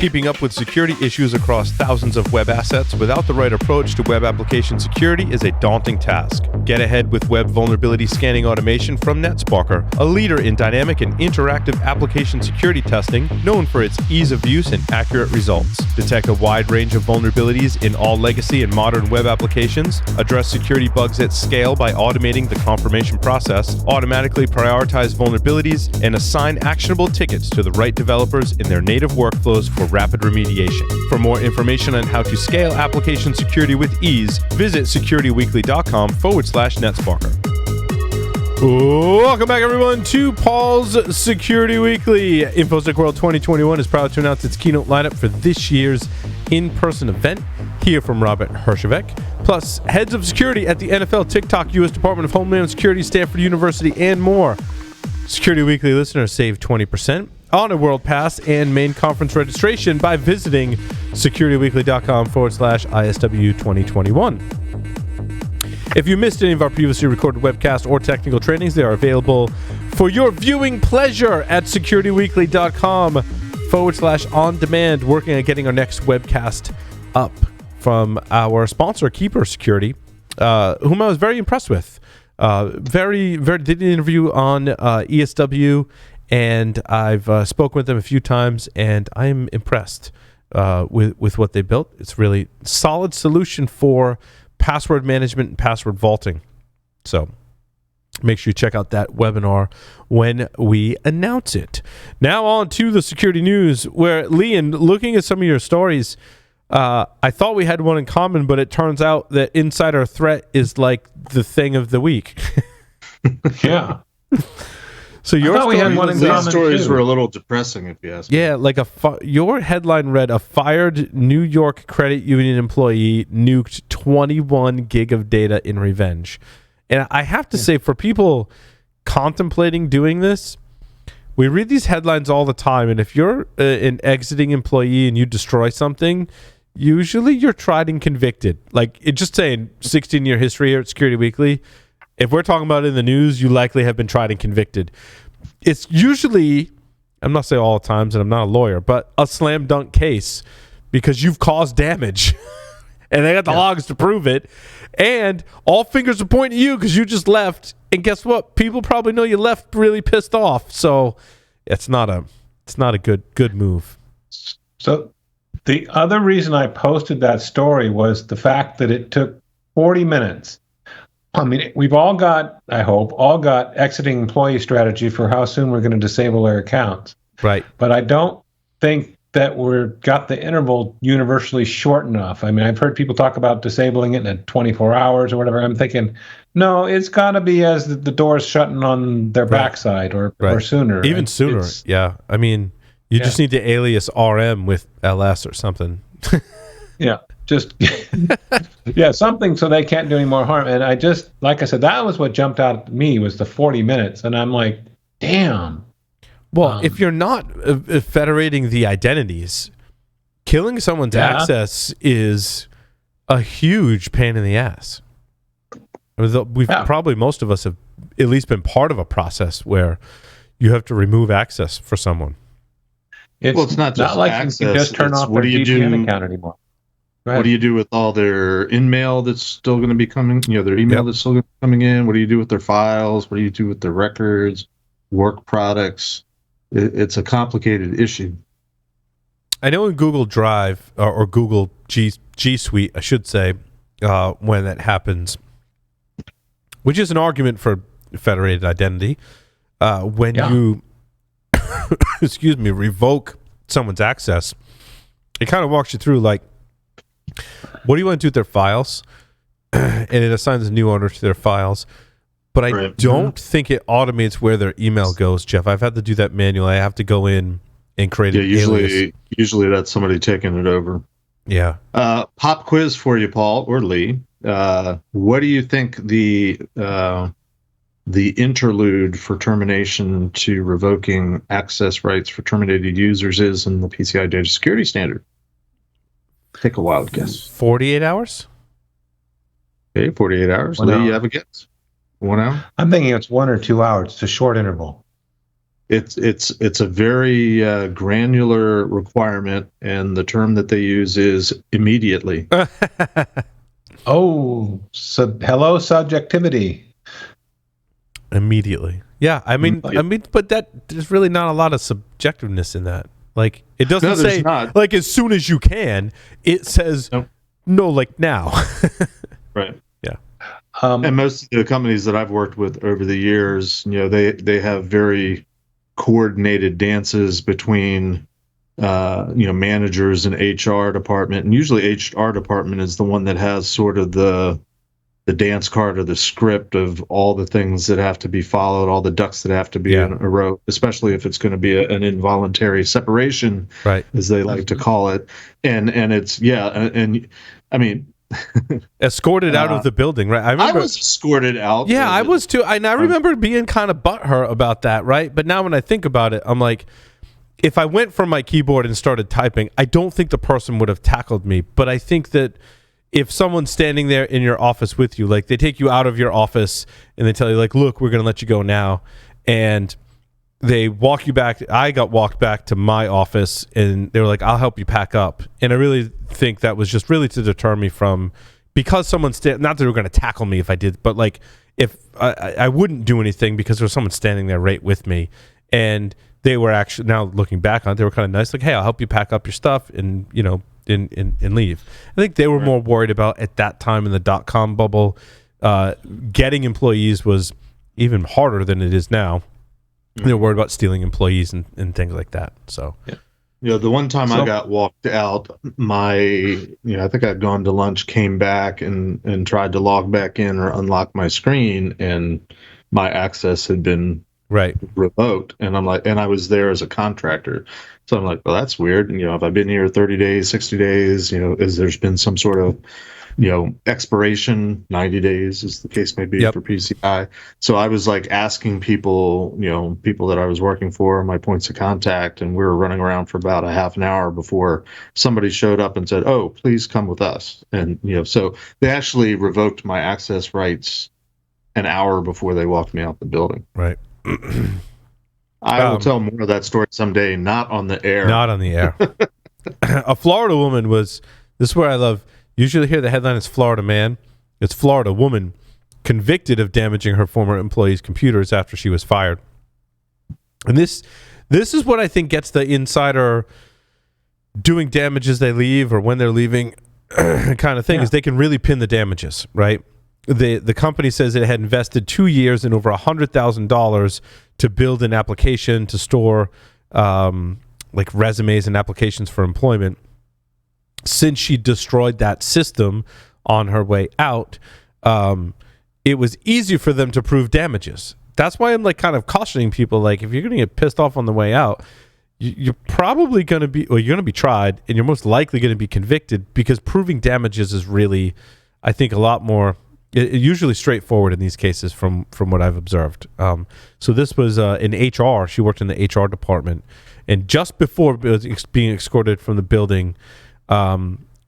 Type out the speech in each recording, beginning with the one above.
Keeping up with security issues across thousands of web assets without the right approach to web application security is a daunting task. Get ahead with web vulnerability scanning automation from NetSparker, a leader in dynamic and interactive application security testing, known for its ease of use and accurate results. Detect a wide range of vulnerabilities in all legacy and modern web applications, address security bugs at scale by automating the confirmation process, automatically prioritize vulnerabilities, and assign actionable tickets to the right developers in their native workflows for rapid remediation. For more information on how to scale application security with ease, visit securityweekly.com/NetSparker. Welcome back, everyone, to Paul's Security Weekly. InfoSec World 2021 is proud to announce its keynote lineup for this year's in-person event. Hear from Robert Herjavec, plus heads of security at the NFL, TikTok, U.S. Department of Homeland Security, Stanford University, and more. Security Weekly listeners save 20% on a World Pass and main conference registration by visiting securityweekly.com/ISW 2021. If you missed any of our previously recorded webcasts or technical trainings, they are available for your viewing pleasure at securityweekly.com/on-demand, working on getting our next webcast up from our sponsor, Keeper Security, whom I was very impressed with. Did an interview on ESW, and I've spoken with them a few times, and I'm impressed with what they built. It's really solid solution for password management and password vaulting. So make sure you check out that webinar when we announce it. Now on to the security news, where, Leon, looking at some of your stories, I thought we had one in common, but it turns out that insider threat is like the thing of the week. Yeah. So your stories were a little depressing, if you ask me. Yeah, like your headline read, "A fired New York credit union employee nuked 21 gig of data in revenge." And I have to say, for people contemplating doing this, we read these headlines all the time, and if you're an exiting employee and you destroy something, usually you're tried and convicted. Like, it just saying 16-year history here at Security Weekly. If we're talking about it in the news, you likely have been tried and convicted. It's usually, I'm not saying all the times, and I'm not a lawyer, but a slam dunk case because you've caused damage. And they got the logs to prove it. And all fingers are pointing at you because you just left. And guess what? People probably know you left really pissed off. So it's not a good move. So the other reason I posted that story was the fact that it took 40 minutes. I mean, we've all got, I hope, exiting employee strategy for how soon we're going to disable their accounts. Right. But I don't think that we've got the interval universally short enough. I mean, I've heard people talk about disabling it in 24 hours or whatever. I'm thinking, no, it's got to be as the door's shutting on their backside or sooner. Even sooner, yeah. I mean, you just need to alias RM with LS or something. Yeah. Just something so they can't do any more harm. And I just, like I said, that was what jumped out at me, was the 40 minutes. And I'm like, damn. Well, if you're not federating the identities, killing someone's access is a huge pain in the ass. Probably most of us have at least been part of a process where you have to remove access for someone. It's not just like access, you can just turn off their VPN account anymore. What do you do with all their in-mail that's still going to be coming? Their email that's still going to be coming in. What do you do with their files? What do you do with their records, work products? It's a complicated issue. I know in Google Drive or Google G Suite, I should say, when that happens, which is an argument for federated identity, when you, revoke someone's access, it kind of walks you through, like, what do you want to do with their files? And it assigns a new owner to their files. But I don't think it automates where their email goes, Jeff. I've had to do that manually. I have to go in and create an alias. Usually that's somebody taking it over. Yeah. Pop quiz for you, Paul or Lee. What do you think the interlude for termination to revoking access rights for terminated users is in the PCI Data Security Standard? Take a wild guess. 48 hours? Okay, 48 hours. Lee, you have a guess? 1 hour? I'm thinking it's 1 or 2 hours. It's a short interval. it's a very granular requirement, and the term that they use is immediately. Oh, so hello subjectivity. Immediately. Yeah, I mean, but there's really not a lot of subjectiveness in that. Like, it doesn't say not. like as soon as you can. It says no, like now. Right. Yeah. And most of the companies that I've worked with over the years, they have very coordinated dances between managers and HR department, and usually HR department is the one that has sort of the dance card or the script of all the things that have to be followed, all the ducks that have to be in a row, especially if it's going to be an involuntary separation, right, as they like to call it. And it's and I mean, escorted out of the building, right? I was escorted out. Yeah, I was too. I remember being kind of butthurt about that, right? But now when I think about it, I'm like, if I went from my keyboard and started typing, I don't think the person would have tackled me. But I think that if someone's standing there in your office with you, like they take you out of your office and they tell you, like, look, we're going to let you go now. And they walk you back. I got walked back to my office and they were like, I'll help you pack up. And I really think that was just really to deter me from, because someone's not that they were going to tackle me if I did, but like if I wouldn't do anything because there was someone standing there right with me. And they were actually, now looking back on it, they were kind of nice. Like, hey, I'll help you pack up your stuff and, and leave. I think they were more worried about, at that time in the .com bubble, getting employees was even harder than it is now. They're worried about stealing employees and things like that. So, the one time I got walked out, I think I'd gone to lunch, came back and tried to log back in or unlock my screen, and my access had been revoked. And I'm like, and I was there as a contractor. So I'm like, well, that's weird. And, have I been here 30 days, 60 days? There's been some sort of, expiration, 90 days as the case may be for PCI. So I was like asking people, people that I was working for, my points of contact, and we were running around for about a half an hour before somebody showed up and said, oh, please come with us. And, so they actually revoked my access rights an hour before they walked me out the building. Right. I will tell more of that story someday, not on the air. Not on the air. A Florida woman this is where I love, usually hear the headline is Florida man. It's Florida woman convicted of damaging her former employee's computers after she was fired. And this is what I think gets the insider doing damage as they leave or when they're leaving kind of thing, is they can really pin the damages, right? The company says it had invested 2 years and over $100,000 to build an application to store like resumes and applications for employment. Since she destroyed that system on her way out, it was easy for them to prove damages. That's why I'm like kind of cautioning people, like, if you're going to get pissed off on the way out, you're probably going to be, or you're going to be tried, and you're most likely going to be convicted, because proving damages is really, I think, a lot more usually straightforward in these cases from what I've observed. So this was in HR. She worked in the HR department, and just before being escorted from the building,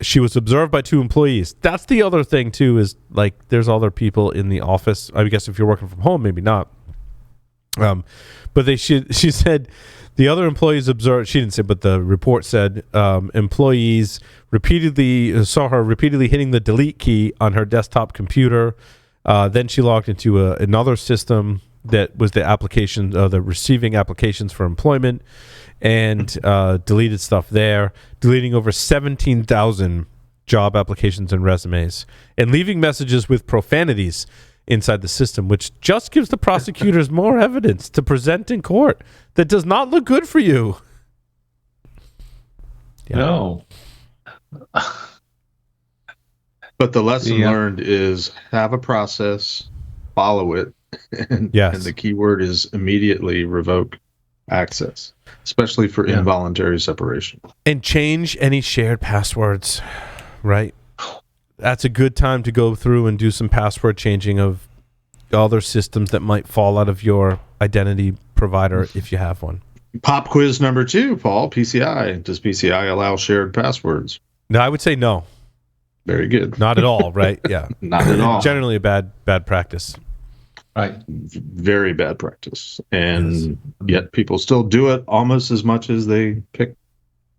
she was observed by 2 employees. That's the other thing too, is like there's other people in the office. I guess if you're working from home, maybe not. But she said the other employees observed, she didn't say, but the report said employees saw her repeatedly hitting the delete key on her desktop computer. Then she logged into another system that was the application, the receiving applications for employment, and deleted stuff there, deleting over 17,000 job applications and resumes, and leaving messages with profanities inside the system, which just gives the prosecutors more evidence to present in court that does not look good for you. Yeah. No. But the lesson learned is have a process, follow it, and the key word is immediately revoke access, especially for involuntary separation. And change any shared passwords, right? That's a good time to go through and do some password changing of other systems that might fall out of your identity provider if you have one. Pop quiz number 2, Paul, PCI. Does PCI allow shared passwords? No, I would say no. Very good. Not at all, right? Yeah. Not at all. Generally a bad practice. Right. Very bad practice. And yet people still do it almost as much as they pick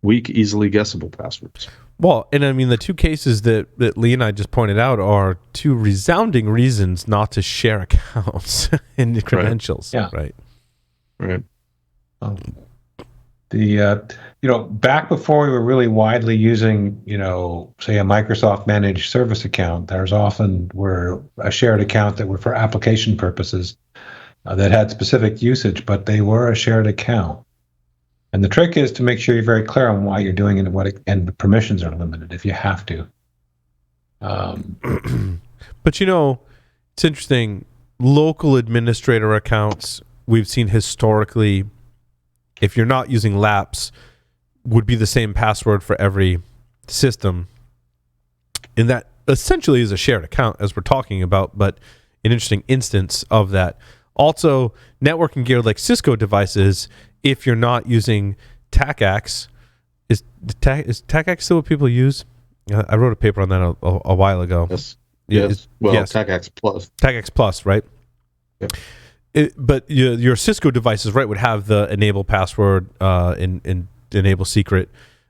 weak, easily guessable passwords. Well, and I mean, the two cases that Lee and I just pointed out are two resounding reasons not to share accounts and credentials. Yeah. Right. Right. Back before we were really widely using, say a Microsoft managed service account, there's often were a shared account that were for application purposes that had specific usage, but they were a shared account. And the trick is to make sure you're very clear on why you're doing it and the permissions are limited if you have to. But it's interesting. Local administrator accounts, we've seen historically, if you're not using laps, would be the same password for every system. And that essentially is a shared account, as we're talking about, but an interesting instance of that. Also, networking gear like Cisco devices, if you're not using TACACS, is TACACS still what people use? I wrote a paper on that a while ago. Yes. Yes. Yes. TACACS Plus. TACACS Plus, right? Yep. But your Cisco devices, right, would have the enable password and enable secret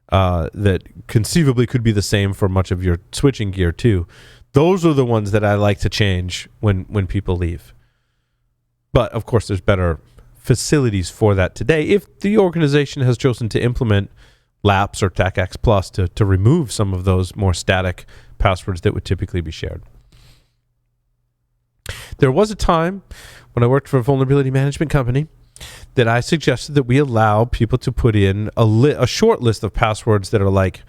that conceivably could be the same for much of your switching gear too. Those are the ones that I like to change when people leave. But of course, there's better facilities for that today if the organization has chosen to implement LAPS or TACACS Plus to remove some of those more static passwords that would typically be shared. There was a time when I worked for a vulnerability management company that I suggested that we allow people to put in a short list of passwords that are like,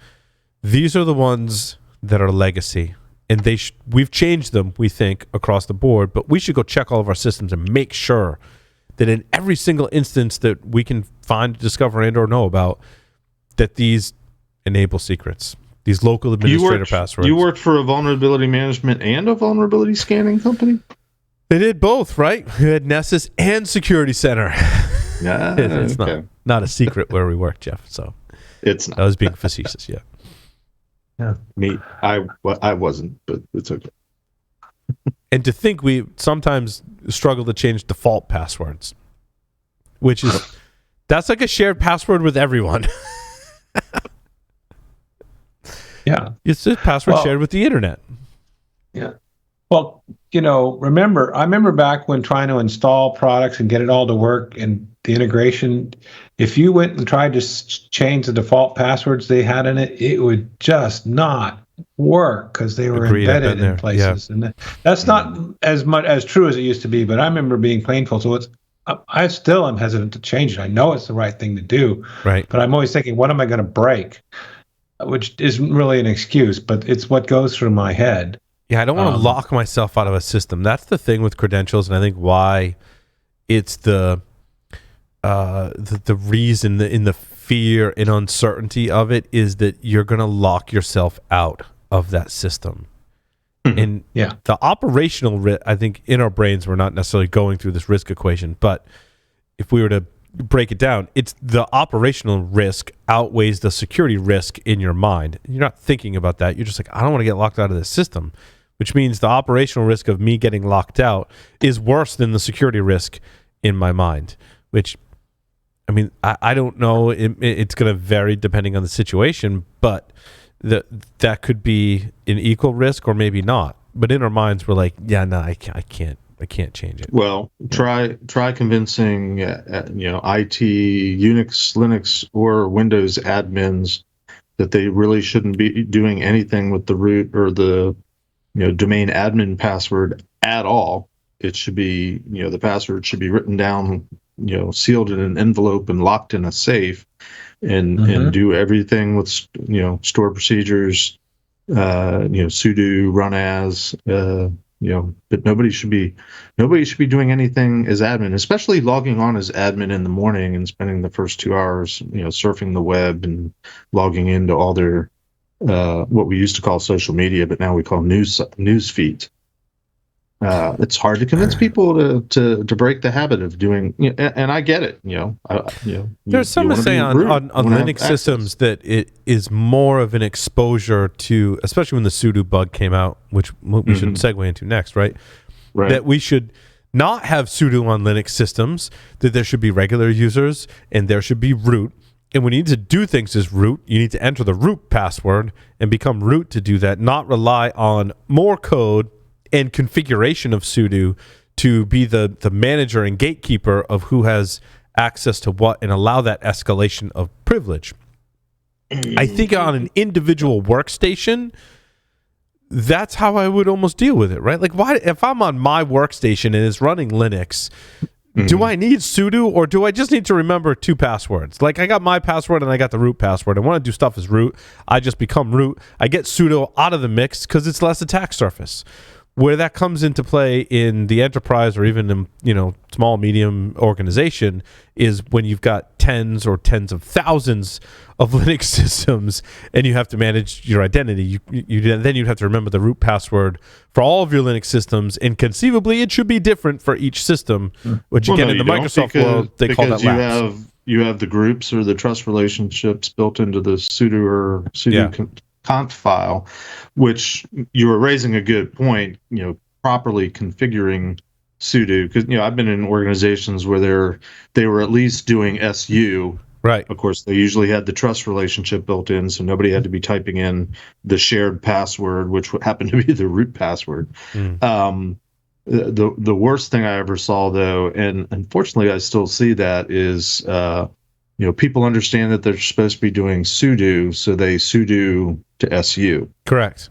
these are the ones that are legacy. And we've changed them, we think, across the board, but we should go check all of our systems and make sure that in every single instance that we can find, discover, and or know about, that these enable secrets, these local administrator passwords. You worked for a vulnerability management and a vulnerability scanning company? They did both, right? We had Nessus and Security Center. Yeah, it's not a secret where we work, Jeff. So it's not. I was being facetious, yeah. Yeah. Me, I wasn't, but it's okay. And to think we sometimes struggle to change default passwords, which is, that's like a shared password with everyone. Yeah. It's a password shared with the internet. Yeah. Well, I remember back when trying to install products and get it all to work and the integration, if you went and tried to change the default passwords they had in it, it would just not work because they were embedded in places. Yeah. And that's not as much as true as it used to be, but I remember being painful. So I still am hesitant to change it. I know it's the right thing to do, right? But I'm always thinking, what am I going to break? Which isn't really an excuse, but it's what goes through my head. Yeah, I don't want to lock myself out of a system. That's the thing with credentials, and I think why it's the reason in the fear and uncertainty of it is that you're going to lock yourself out of that system. Mm-hmm. And the operational risk, I think in our brains we're not necessarily going through this risk equation, but if we were to break it down, it's the operational risk outweighs the security risk in your mind. You're not thinking about that. You're just like, I don't want to get locked out of this system, which means the operational risk of me getting locked out is worse than the security risk in my mind, which, I mean, I don't know. It's going to vary depending on the situation, but that could be an equal risk or maybe not. But in our minds, we're like, yeah, no, I can't change it. Well, try convincing IT, Unix, Linux, or Windows admins that they really shouldn't be doing anything with the root or the domain admin password at all. It should be the password should be written down, sealed in an envelope and locked in a safe, and do everything with store procedures, sudo, run as. But nobody should be doing anything as admin, especially logging on as admin in the morning and spending the first 2 hours, surfing the web and logging into all their what we used to call social media, but now we call news feeds. It's hard to convince people to break the habit of doing, and I get it. There's some to say on Linux systems that it is more of an exposure to, especially when the Sudo bug came out, which we should segue into next, right? That we should not have sudo on Linux systems, that there should be regular users and there should be root. And when you need to do things as root, you need to enter the root password and become root to do that, not rely on more code and configuration of sudo to be the manager and gatekeeper of who has access to what and allow that escalation of privilege. I think on an individual workstation, that's how I would almost deal with it, right? Like, why, if I'm on my workstation and it's running Linux, do I need sudo, or do I just need to remember 2 passwords? Like, I got my password and I got the root password. I want to do stuff as root. I just become root. I get sudo out of the mix because it's less attack surface. Where that comes into play in the enterprise or even in, small, medium organization is when you've got tens or tens of thousands of Linux systems and you have to manage your identity. Then you'd have to remember the root password for all of your Linux systems, and conceivably it should be different for each system, which again, in the Microsoft world, they call that labs. You have the groups or the trust relationships built into the sudo or sudo conf file, which you were raising a good point, properly configuring sudo, because I've been in organizations where they were at least doing su. Right. Of course, they usually had the trust relationship built in, so nobody had to be typing in the shared password, which happened to be the root password. The worst thing I ever saw, though, and unfortunately I still see that, is people understand that they're supposed to be doing sudo, so they sudo to su. Correct.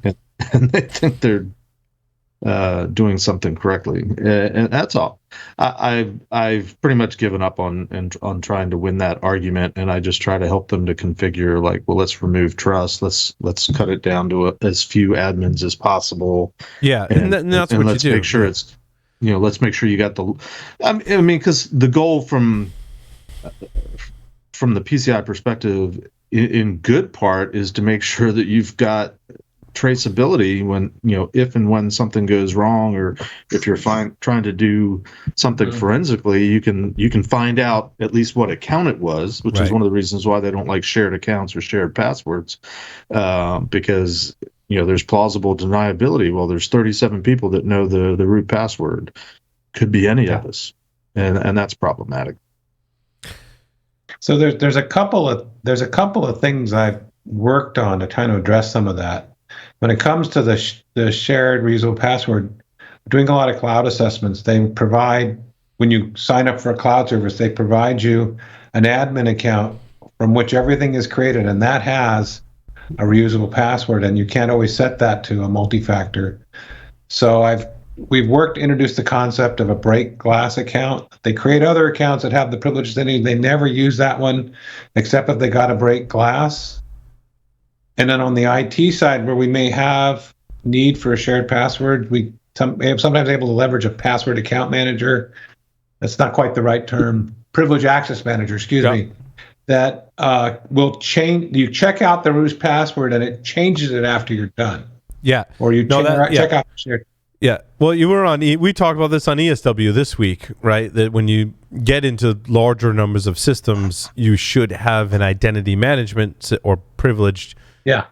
And they think they're doing something correctly, and that's all. I've pretty much given up on trying to win that argument, and I just try to help them to configure, like, well, let's remove trust, let's cut it down to as few admins as possible. Yeah, and that's what let's you do. Make sure it's let's make sure you got the. I mean, because the goal from the PCI perspective, in good part, is to make sure that you've got traceability when if and when something goes wrong, or if you're trying to do something forensically, you can find out at least what account it was, which is one of the reasons why they don't like shared accounts or shared passwords, because there's plausible deniability. Well, there's 37 people that know the root password. Could be any of us, and that's problematic. So there's a couple of things I've worked on to try to address some of that. When it comes to the shared reusable password, doing a lot of cloud assessments, they provide, when you sign up for a cloud service, they provide you an admin account from which everything is created, and that has a reusable password, and you can't always set that to a multi-factor. So we've worked to introduce the concept of a break glass account. They create other accounts that have the privileges they need. They never use that one except if they got to break glass. And then on the IT side, where we may have need for a shared password, we sometimes able to leverage a password account manager. That's not quite the right term. Privilege access manager, excuse me. That will change. You check out the root password and it changes it after you're done. Yeah. Or you check out the shared. Yeah. Well, we talked about this on ESW this week, right? That when you get into larger numbers of systems, you should have an identity management or privileged. Yeah.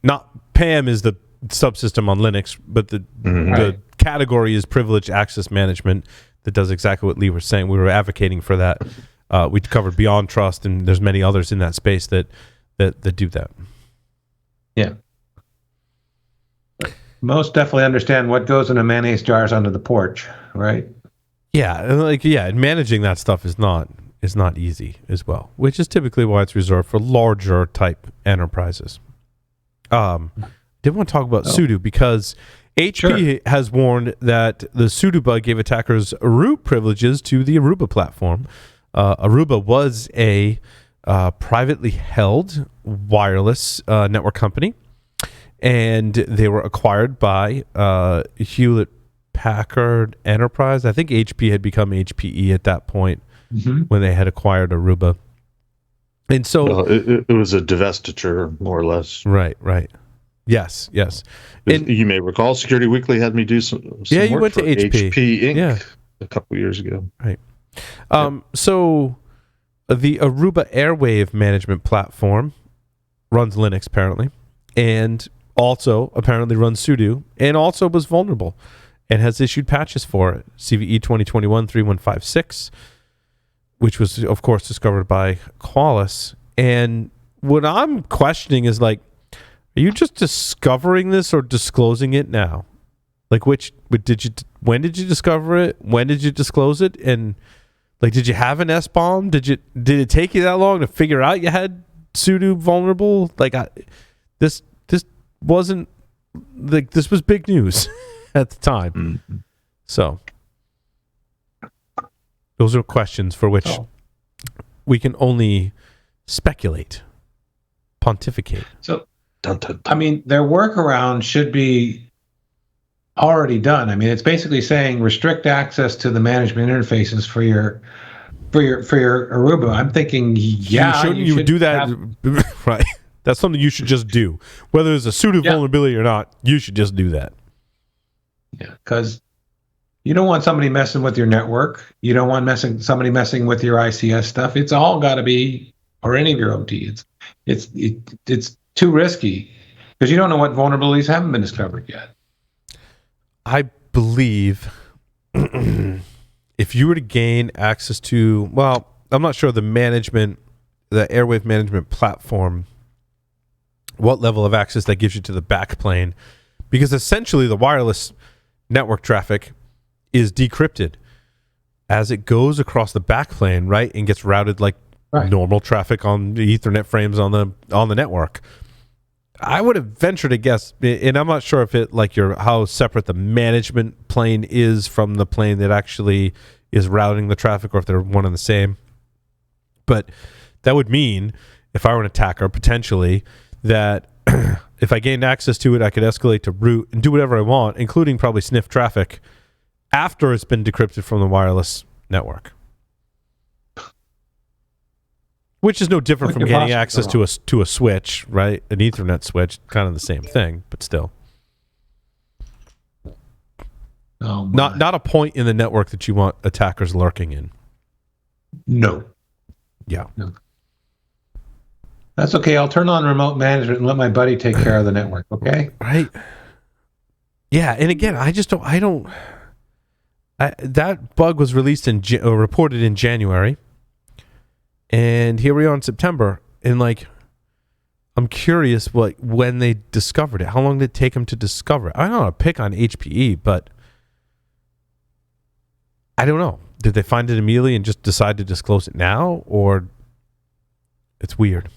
Not PAM is the subsystem on Linux, but the category is privileged access management that does exactly what Lee was saying. We were advocating for that. We covered Beyond Trust, and there's many others in that space that do that. Yeah. Most definitely understand what goes in a mayonnaise jar is under the porch, right? Yeah, and managing that stuff is not easy as well, which is typically why it's reserved for larger type enterprises. Did want to talk about sudo because HP has warned that the sudo bug gave attackers root privileges to the Aruba platform. Aruba was a privately held wireless network company, and they were acquired by Hewlett Packard Enterprise. I think HP had become HPE at that point when they had acquired Aruba. And so it was a divestiture, more or less. Right. Yes. And you may recall Security Weekly had me do some you work went to HP Inc. A couple years ago. Right. So the Aruba Airwave management platform runs Linux apparently, and also apparently runs sudo, and also was vulnerable. and has issued patches for it. CVE 2021-3156, which was, of course, discovered by Qualys. And what I'm questioning is, like, are you just discovering this or disclosing it now? Like, when did you discover it? When did you disclose it? And like, did you have an SBOM? Did it take you that long to figure out you had Sudo vulnerable? Like, this wasn't like, this was big news at the time. Mm-hmm. So those are questions for which we can only speculate, pontificate. So, I mean, their workaround should be already done. I mean, it's basically saying restrict access to the management interfaces for your Aruba. I'm thinking, yeah, you would do that, right? That's something you should just do. Whether it's a Sudo vulnerability or not, you should just do that. Yeah, because you don't want somebody messing with your network. You don't want somebody messing with your ICS stuff. It's all got to be, or any of your OT. It's too risky because you don't know what vulnerabilities haven't been discovered yet. I believe if you were to gain access to, well, I'm not sure the airwave management platform, what level of access that gives you to the backplane, because essentially the wireless network traffic is decrypted as it goes across the backplane, right, and gets routed like normal traffic on the Ethernet frames on the network. I would have ventured to guess, and I'm not sure if it like how separate the management plane is from the plane that actually is routing the traffic, or if they're one and the same. But that would mean, if I were an attacker, potentially, that if I gained access to it, I could escalate to root and do whatever I want, including probably sniff traffic after it's been decrypted from the wireless network. Which is no different from gaining access to a switch, right? An Ethernet switch, kind of the same thing, but still. Not a point in the network that you want attackers lurking in. No. Yeah. No. That's okay. I'll turn on remote management and let my buddy take care of the network, okay? Right. Yeah, and again, that bug was released reported in January. And here we are in September, and like, I'm curious when they discovered it. How long did it take them to discover it? I don't want to pick on HPE, but I don't know. Did they find it immediately and just decide to disclose it now, or it's weird?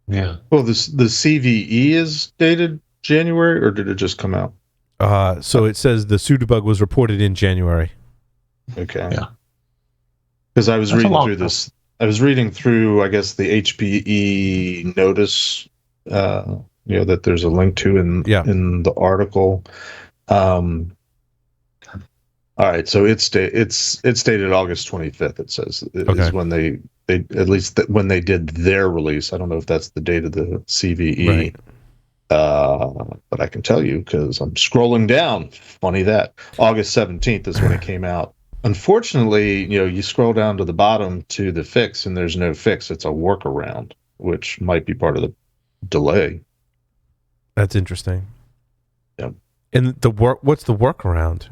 Yeah. Well, the CVE is dated January, or did it just come out? So it says the Sudo bug was reported in January. Okay. Yeah. Because I was reading through, I guess, the HPE notice, that there's a link to in the article. All right, so it's dated August 25th. It says is when they at least when they did their release. I don't know if that's the date of the CVE, right. But I can tell you because I'm scrolling down. Funny that August 17th is when it came out. Unfortunately, you scroll down to the bottom to the fix, and there's no fix. It's a workaround, which might be part of the delay. That's interesting. Yep. And what's the workaround?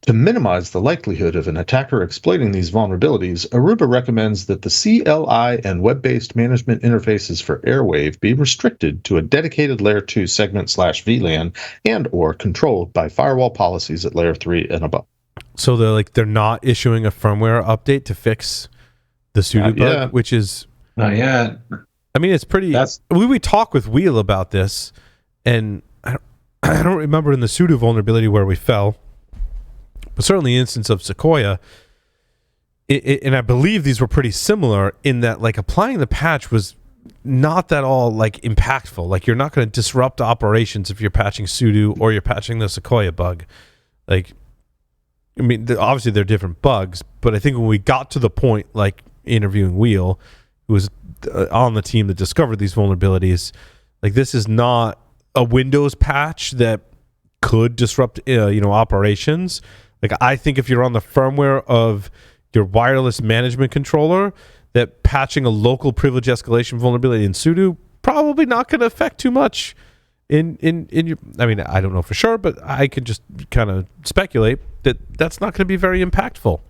To minimize the likelihood of an attacker exploiting these vulnerabilities, Aruba recommends that the CLI and web-based management interfaces for Airwave be restricted to a dedicated Layer 2 segment/VLAN and/or controlled by firewall policies at Layer 3 and above. So they're not issuing a firmware update to fix the Sudo bug, which is not yet. I mean, it's pretty. We talk with Wheel about this, and I don't remember in the Sudo vulnerability where we fell, but certainly the instance of Sequoia. And I believe these were pretty similar in that, like, applying the patch was not that all like impactful. Like, you're not going to disrupt operations if you're patching Sudo or you're patching the Sequoia bug. Like, I mean, obviously they're different bugs, but I think when we got to the point, like interviewing Wheel, who was on the team that discovered these vulnerabilities, like, this is not a Windows patch that could disrupt, operations. Like, I think if you're on the firmware of your wireless management controller, that patching a local privilege escalation vulnerability in Sudo probably not going to affect too much. in your, I mean, I don't know for sure, but I could just kind of speculate that that's not going to be very impactful,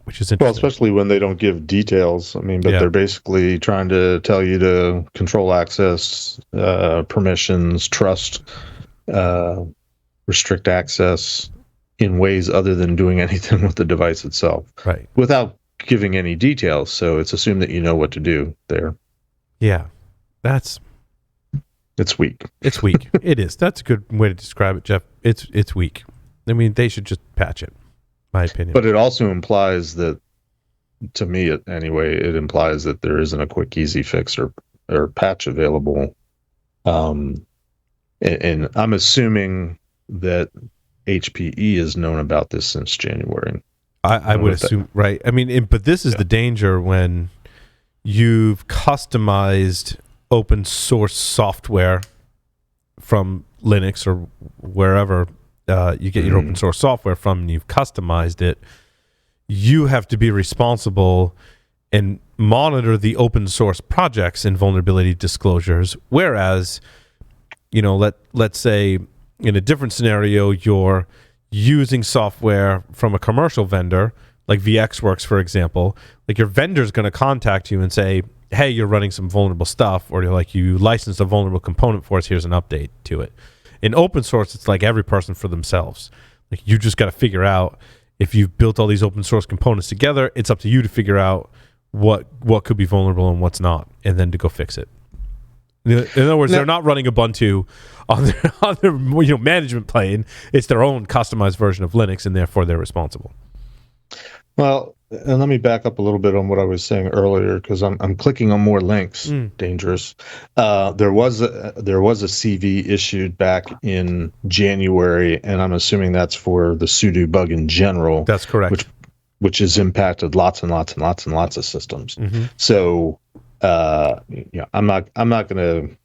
which is interesting. Well, especially when they don't give details. I mean, but they're basically trying to tell you to control access, permissions, trust, restrict access in ways other than doing anything with the device itself. Right. Without giving any details. So it's assumed that you know what to do there. Yeah. It's weak. It's weak. It is. That's a good way to describe it, Jeff. It's weak. I mean, they should just patch it, my opinion. But it also implies that, to me anyway, it implies that there isn't a quick, easy fix or patch available. And I'm assuming that HPE has known about this since January. I would assume, right? I mean, but this is the danger when you've customized open source software from Linux or wherever you get your open source software from, and you've customized it. You have to be responsible and monitor the open source projects and vulnerability disclosures. Whereas, let's say in a different scenario, you're using software from a commercial vendor, like VxWorks, for example. Like, your vendor's going to contact you and say, hey, you're running some vulnerable stuff, or you licensed a vulnerable component for us, here's an update to it. In open source, it's like every person for themselves. Like, you just got to figure out, if you've built all these open source components together, it's up to you to figure out what could be vulnerable and what's not, and then to go fix it. In other words, they're not running Ubuntu on their management plane. It's their own customized version of Linux, and therefore they're responsible. Well, and let me back up a little bit on what I was saying earlier, because I'm clicking on more links. Dangerous. There was a CV issued back in January, and I'm assuming that's for the Sudo bug in general. That's correct. Which has impacted lots and lots and lots and lots of systems. So, I'm not going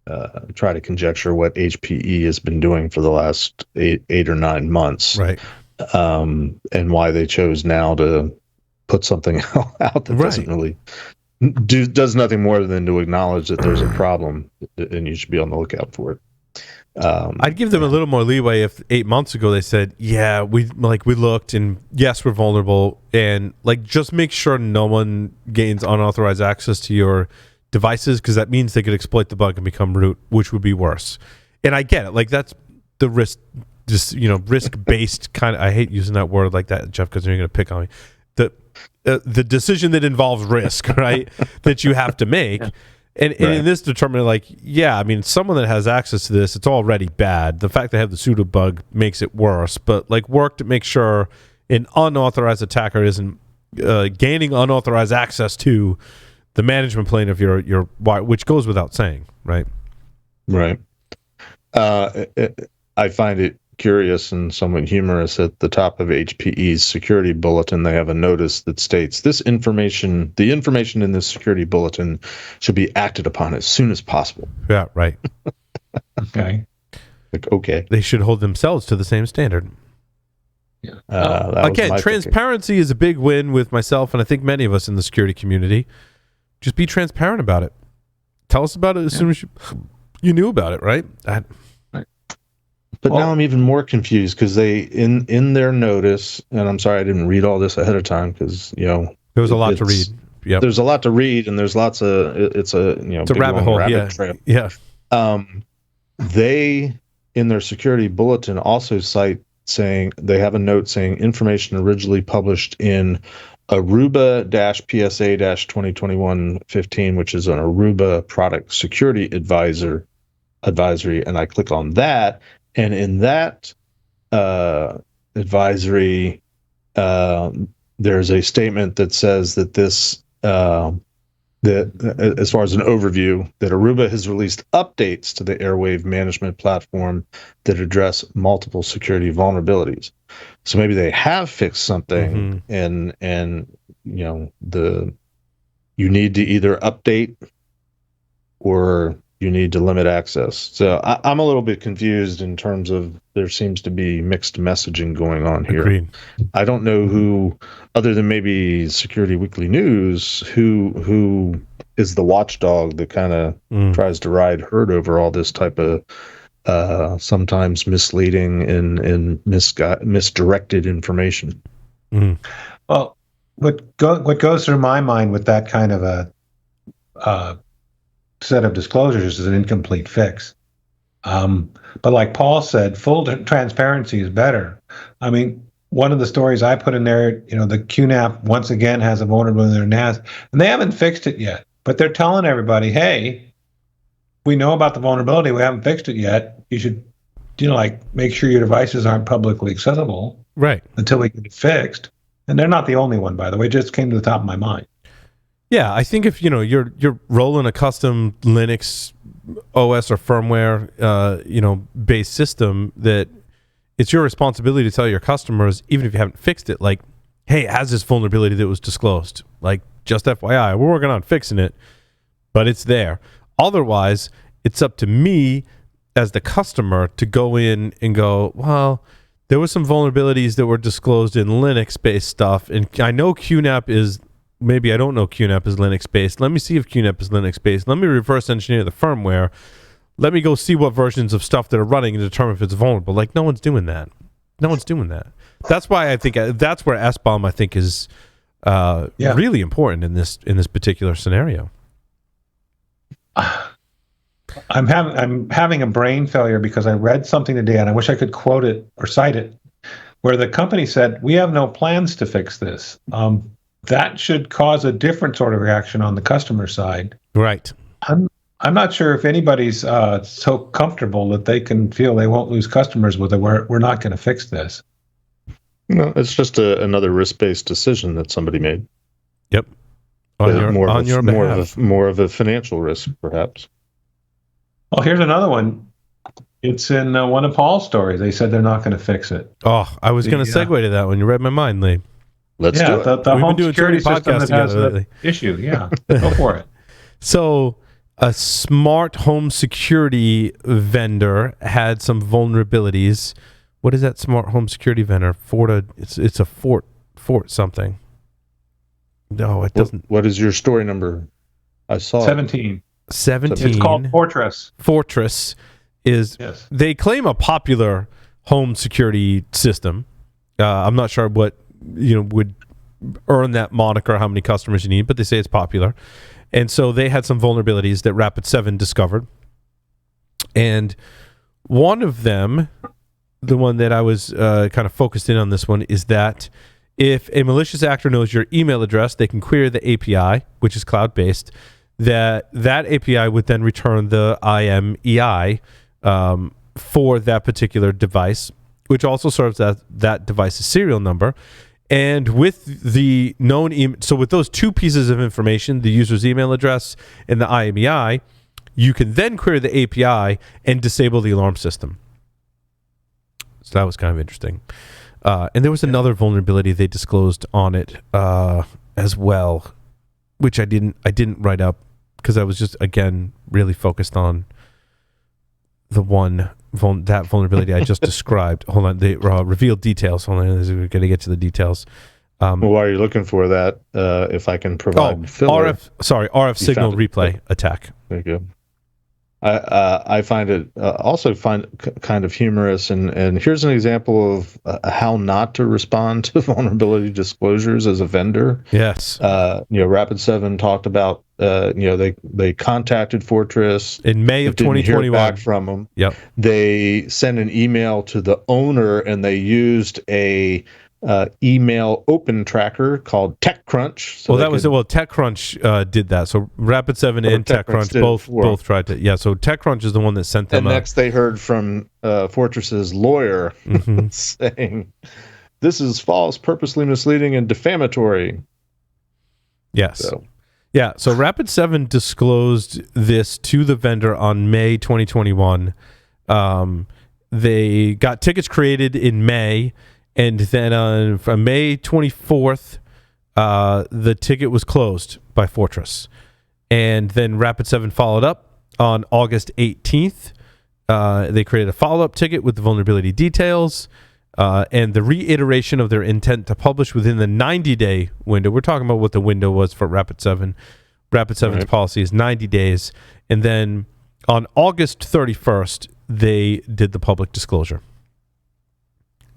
to try to conjecture what HPE has been doing for the last 8 or 9 months, right? And why they chose now to put something out that doesn't really does nothing more than to acknowledge that there's a problem, and you should be on the lookout for it. I'd give them a little more leeway if 8 months ago they said, yeah, we looked, and yes, we're vulnerable, and just make sure no one gains unauthorized access to your devices, because that means they could exploit the bug and become root, which would be worse. And I get it. That's the risk, just risk-based kind of. I hate using that word like that, Jeff, because you're going to pick on me. The decision that involves risk, right? That you have to make. Yeah. And in this determinant, someone that has access to this, it's already bad. The fact they have the Sudo bug makes it worse. But work to make sure an unauthorized attacker isn't gaining unauthorized access to the management plane of your which goes without saying, right? Right. I find it curious and somewhat humorous. At the top of HPE's security bulletin, they have a notice that states the information in this security bulletin should be acted upon as soon as possible. Yeah, right. Okay. Okay. They should hold themselves to the same standard. Yeah. Again, transparency is a big win with myself, and I think many of us in the security community. Just be transparent about it. Tell us about it as soon as you knew about it, right? But now I'm even more confused, because they in their notice, and I'm sorry I didn't read all this ahead of time, because there was a lot to read. Yeah, there's a lot to read, and there's lots of it's a rabbit hole. Trail. Yeah. They in their security bulletin also cite saying they have a note saying information originally published in Aruba-PSA-2021-15, which is an Aruba product security advisory, and I click on that. And in that advisory, there's a statement that says that this, that as far as an overview, that Aruba has released updates to the Airwave management platform that address multiple security vulnerabilities. So maybe they have fixed something, and you need to either update or you need to limit access. So I'm a little bit confused in terms of there seems to be mixed messaging going on here. Agreed. I don't know who, other than maybe Security Weekly News, who is the watchdog that kind of tries to ride herd over all this type of sometimes misleading and misdirected information. Well, what goes through my mind with that kind of a set of disclosures is an incomplete fix. But like Paul said, full transparency is better. I mean, one of the stories I put in there, the QNAP once again has a vulnerability in their NAS, and they haven't fixed it yet. But they're telling everybody, hey, we know about the vulnerability. We haven't fixed it yet. You should, make sure your devices aren't publicly accessible, right, until we get it fixed. And they're not the only one, by the way. It just came to the top of my mind. Yeah, I think if you're rolling a custom Linux OS or firmware based system, that it's your responsibility to tell your customers, even if you haven't fixed it, like, hey, it has this vulnerability that was disclosed. Like, just FYI, we're working on fixing it, but it's there. Otherwise, it's up to me as the customer to go in and go, well, there were some vulnerabilities that were disclosed in Linux-based stuff, and I know QNAP is, maybe I don't know QNAP is Linux-based. Let me see if QNAP is Linux-based. Let me reverse engineer the firmware. Let me go see what versions of stuff that are running and determine if it's vulnerable. Like, no one's doing that. No one's doing that. That's why I think that's where SBOM, I think, is really important in this particular scenario. I'm having a brain failure because I read something today, and I wish I could quote it or cite it, where the company said, we have no plans to fix this. That should cause a different sort of reaction on the customer side. Right. I'm not sure if anybody's so comfortable that they can feel they won't lose customers with it. We're not going to fix this. No, it's just another risk-based decision that somebody made. Yep. On your behalf. More of a financial risk, perhaps. Well, here's another one. It's in one of Paul's stories. They said they're not going to fix it. Oh, I was going to segue to that when you read my mind, Lee. Let's do it. The We've home been doing security system that has lately. the issue. Yeah, go for it. So a smart home security vendor had some vulnerabilities. What is that smart home security vendor? It's a Fort something. No, it doesn't. What is your story number? I saw 17. 17. It's called Fortress. Fortress is, yes. They claim a popular home security system. I'm not sure what would earn that moniker, how many customers you need, but they say it's popular. And so they had some vulnerabilities that Rapid7 discovered. And one of them, the one that I was kind of focused in on this one, is that if a malicious actor knows your email address, they can query the API, which is cloud-based. That API would then return the IMEI for that particular device, which also serves that device's serial number. And with the known so with those two pieces of information, the user's email address and the IMEI, you can then query the API and disable the alarm system. So that was kind of interesting. And there was another vulnerability they disclosed on it as well, which I didn't write up because I was just, again, really focused on the that vulnerability I just described. Hold on, they revealed details. Hold on, we're going to get to the details. Well, while you're looking for that, if I can provide filler. RF signal replay attack. There you go. I find it kind of humorous, and here's an example of how not to respond to vulnerability disclosures as a vendor. Yes. Rapid7 talked about they contacted Fortress in May of 2021. Didn't hear back from them. Yep. They sent an email to the owner, and they used a email open tracker called TechCrunch. So TechCrunch did that. So Rapid7 and TechCrunch both tried to. Yeah. So TechCrunch is the one that sent them. And next, they heard from Fortress's lawyer saying, "This is false, purposely misleading, and defamatory." Yes. So Rapid7 disclosed this to the vendor on May 2021. They got tickets created in May. And then on May 24th, the ticket was closed by Fortress. And then Rapid7 followed up on August 18th, they created a follow-up ticket with the vulnerability details and the reiteration of their intent to publish within the 90-day window. We're talking about what the window was for Rapid7. Rapid7's policy is 90 days. And then on August 31st, they did the public disclosure.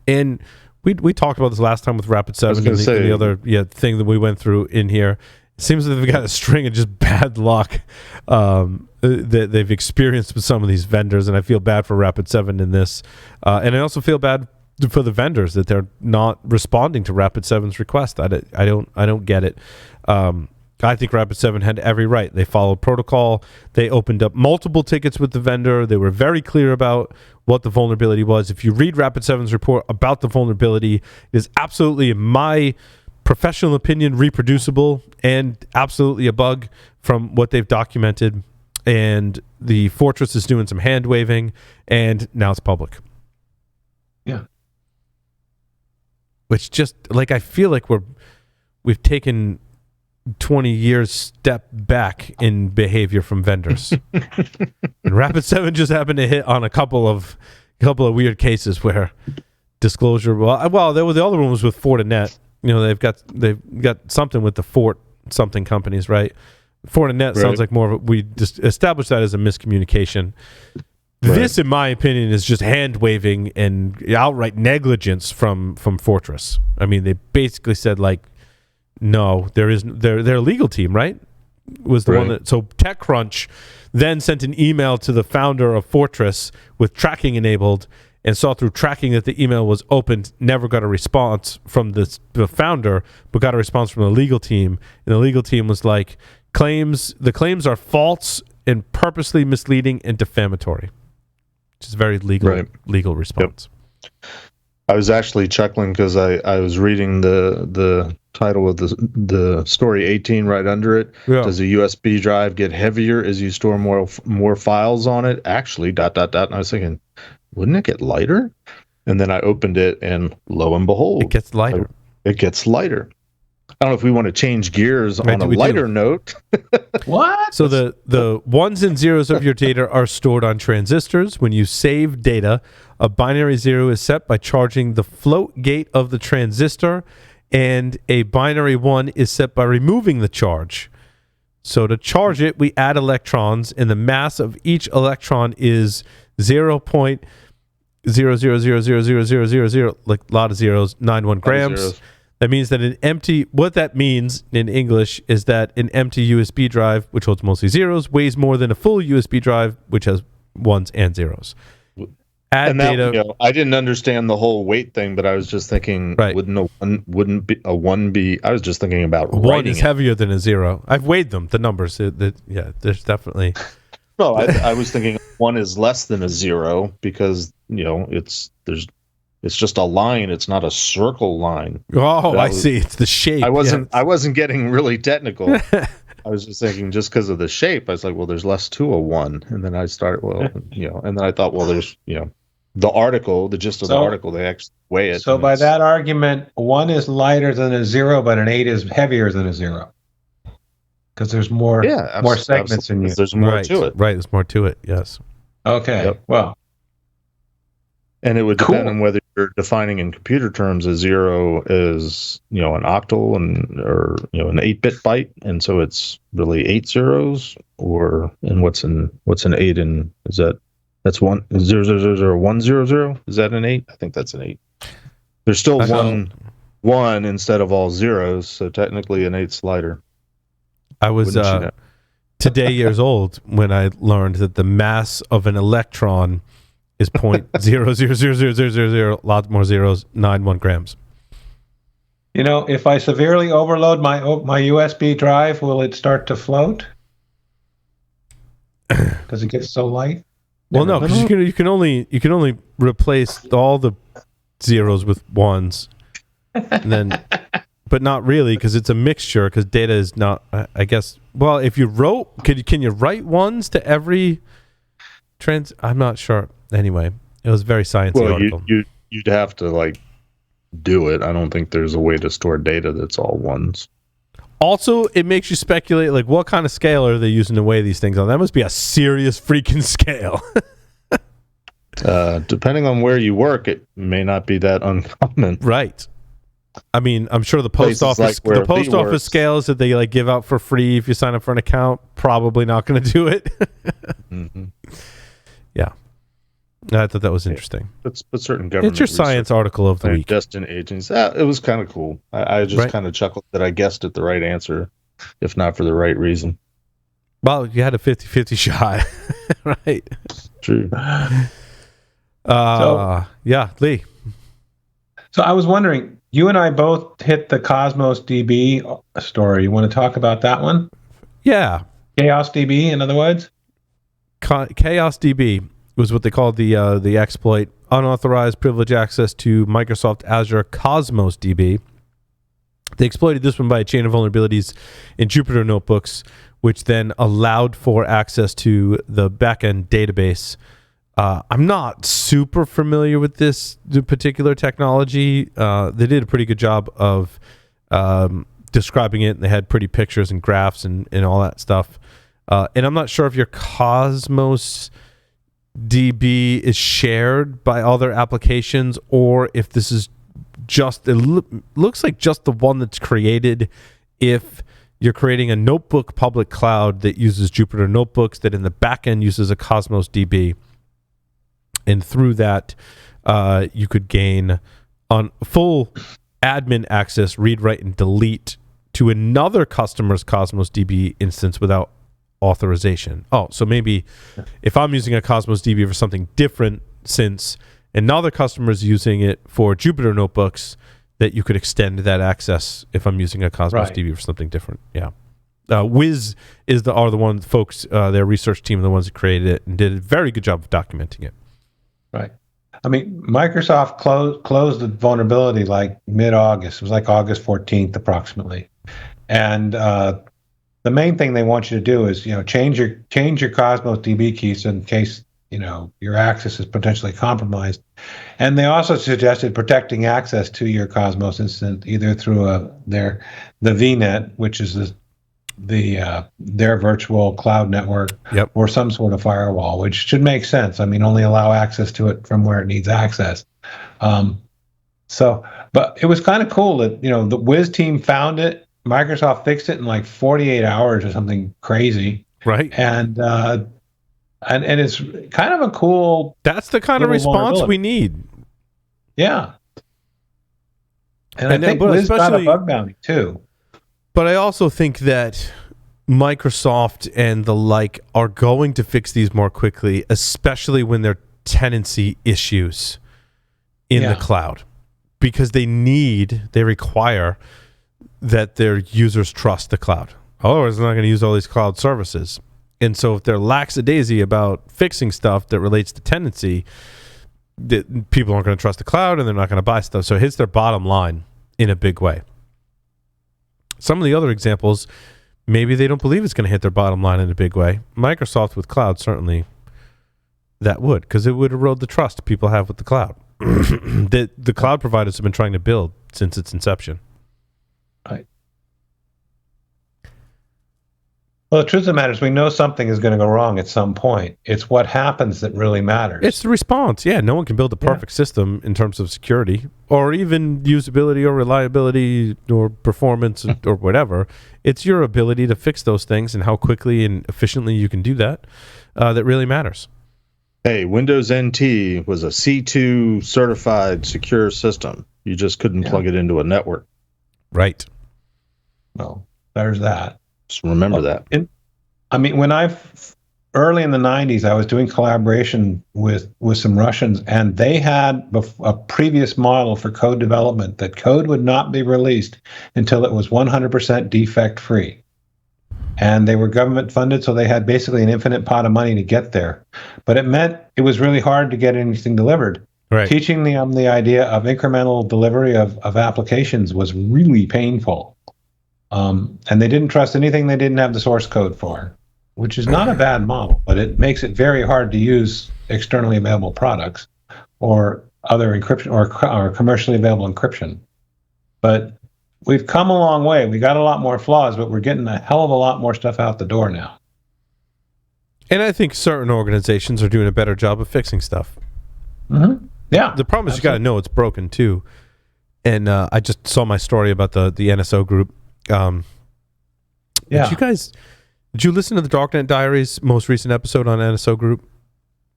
And we talked about this last time with Rapid7 and the other thing that we went through in here. It seems that they've got a string of just bad luck that they've experienced with some of these vendors, and I feel bad for Rapid7 in this. And I also feel bad for the vendors that they're not responding to Rapid7's request. I don't get it. I think Rapid7 had every right. They followed protocol. They opened up multiple tickets with the vendor. They were very clear about what the vulnerability was. If you read Rapid7's report about the vulnerability, it is absolutely, in my professional opinion, reproducible and absolutely a bug from what they've documented. And the Fortress is doing some hand waving, and now it's public. Yeah. Which just, like, I feel like we've taken 20 years step back in behavior from vendors. And Rapid7 just happened to hit on a couple of weird cases where disclosure. Well, there were the other one was with Fortinet. You know, they've got something with the Fort something companies, right? Fortinet sounds like more of we just established that as a miscommunication. Right. This, in my opinion, is just hand waving and outright negligence from Fortress. I mean, they basically said, like, no, their legal team, right? Was the one that, so TechCrunch then sent an email to the founder of Fortress with tracking enabled and saw through tracking that the email was opened, never got a response from the founder, but got a response from the legal team. And the legal team was like, the claims are false and purposely misleading and defamatory, which is a very legal response. Yep. I was actually chuckling because I was reading the title of the story 18 right under it. Yeah. Does a USB drive get heavier as you store more files on it? Actually, ... And I was thinking, wouldn't it get lighter? And then I opened it, and lo and behold, it gets lighter. It gets lighter. I don't know if we want to change gears on a lighter note. What? So the ones and zeros of your data are stored on transistors. When you save data, a binary 0 is set by charging the float gate of the transistor, and a binary 1 is set by removing the charge. So to charge it, we add electrons, and the mass of each electron is 0.0000000, like a lot of zeros, 91 grams. That means that what that means in English is that an empty USB drive, which holds mostly zeros, weighs more than a full USB drive, which has ones and zeros. And that, data, I didn't understand the whole weight thing, but I was just thinking, wouldn't a one be? I was just thinking about one is heavier than a 0. I've weighed them, the numbers. There's definitely. No, I was thinking one is less than a 0 because it's just a line. It's not a circle line. Oh, I see. It's the shape. I wasn't getting really technical. I was just thinking, just because of the shape, I was like, well, there's less to a 1. And then I started, and then I thought, well, there's, the article, the gist of the article, they actually weigh it. So by that argument, 1 is lighter than a 0, but an 8 is heavier than a 0. Because there's more segments in you. There's more to it. Right, there's more to it, yes. Okay, well. And it would depend on whether you're defining in computer terms a 0 is, an octal or an 8-bit byte, and so it's really 8 zeros, and what's an 8 in, that's 1 0 0 0 0 1 0 0? Is that an 8? I think that's an 8. There's still one instead of all zeros, so technically an 8's lighter. I was today years old when I learned that the mass of an electron is 0.0000000, a lot more zeros, 91 grams. If I severely overload my USB drive, will it start to float? Because it gets so light? Well, no, because you can only replace all the zeros with ones, and then, but not really, because it's a mixture. Because data is not, I guess. Well, if you wrote, can you write ones to every I'm not sure. Anyway, it was a very sciencey article. You'd have to do it. I don't think there's a way to store data that's all ones. Also, it makes you speculate, like, what kind of scale are they using to weigh these things on? That must be a serious freaking scale. Depending on where you work, it may not be that uncommon. Right. I mean, I'm sure the post Places office, like where the post Lee office works. scales that they like give out for free if you sign up for an account, probably not going to do it. Mm-hmm. Yeah, I thought that was interesting. But certain government. It's your science article of the week. Just in agents. It was kind of cool. I just Right. kind of chuckled that I guessed it the right answer, if not for the right reason. Well, you had a 50-50 shot, right? True. Yeah, Lee. So I was wondering, you and I both hit the Cosmos DB story. You want to talk about that one? Yeah, ChaosDB, in other words? ChaosDB was what they called the exploit, unauthorized privilege access to Microsoft Azure Cosmos DB. They exploited this one by a chain of vulnerabilities in Jupyter notebooks, which then allowed for access to the backend database. I'm not super familiar with this particular technology. They did a pretty good job of describing it, and they had pretty pictures and graphs and all that stuff. And I'm not sure if your Cosmos DB is shared by other applications or if this is just, looks like just the one that's created if you're creating a notebook public cloud that uses Jupyter notebooks that in the backend uses a Cosmos DB. And through that, you could gain on full admin access, read, write, and delete to another customer's Cosmos DB instance without authorization. Oh, so maybe if I'm using a Cosmos DB for something different, since another customer is using it for Jupyter notebooks, that you could extend that access if I'm using a Cosmos DB for something different. Yeah. Wiz are the ones folks, their research team are the ones that created it and did a very good job of documenting it. Right. I mean, Microsoft closed the vulnerability like mid-August. It was like August 14th approximately. And the main thing they want you to do is, change your Cosmos DB keys in case, your access is potentially compromised. And they also suggested protecting access to your Cosmos instance either through the VNet, which is their virtual cloud network, or some sort of firewall, which should make sense. I mean, only allow access to it from where it needs access. But it was kind of cool that, the Wiz team found it. Microsoft fixed it in like 48 hours or something crazy. Right. And it's kind of a cool. That's the kind of response we need. Yeah. And I think Wiz got a bug bounty too. But I also think that Microsoft and the like are going to fix these more quickly, especially when there are tenancy issues in the cloud, because they require that their users trust the cloud. Otherwise, they're not going to use all these cloud services. And so if they're lackadaisy about fixing stuff that relates to tenancy, people aren't going to trust the cloud and they're not going to buy stuff. So it hits their bottom line in a big way. Some of the other examples, maybe they don't believe it's going to hit their bottom line in a big way. Microsoft with cloud, certainly that would, because it would erode the trust people have with the cloud that the cloud providers have been trying to build since its inception. Right. Well, the truth of the matter is we know something is going to go wrong at some point. It's what happens that really matters. It's the response. Yeah, no one can build a perfect system in terms of security or even usability or reliability or performance or whatever. It's your ability to fix those things and how quickly and efficiently you can do that that really matters. Hey, Windows NT was a C2 certified secure system. You just couldn't plug it into a network. Right. Well, there's that. Just remember that. When early in the 90s, I was doing collaboration with some Russians, and they had a previous model for code development that code would not be released until it was 100% defect free. And they were government funded, so they had basically an infinite pot of money to get there. But it meant it was really hard to get anything delivered. Right. Teaching them the idea of incremental delivery of applications was really painful. And they didn't trust anything they didn't have the source code for, which is not a bad model, but it makes it very hard to use externally available products or other encryption or commercially available encryption. But we've come a long way. We got a lot more flaws, but we're getting a hell of a lot more stuff out the door now. And I think certain organizations are doing a better job of fixing stuff. Mm-hmm. Yeah. The problem is you got to know it's broken too. And I just saw my story about the NSO group. Yeah. Did you listen to the Darknet Diaries most recent episode on NSO group?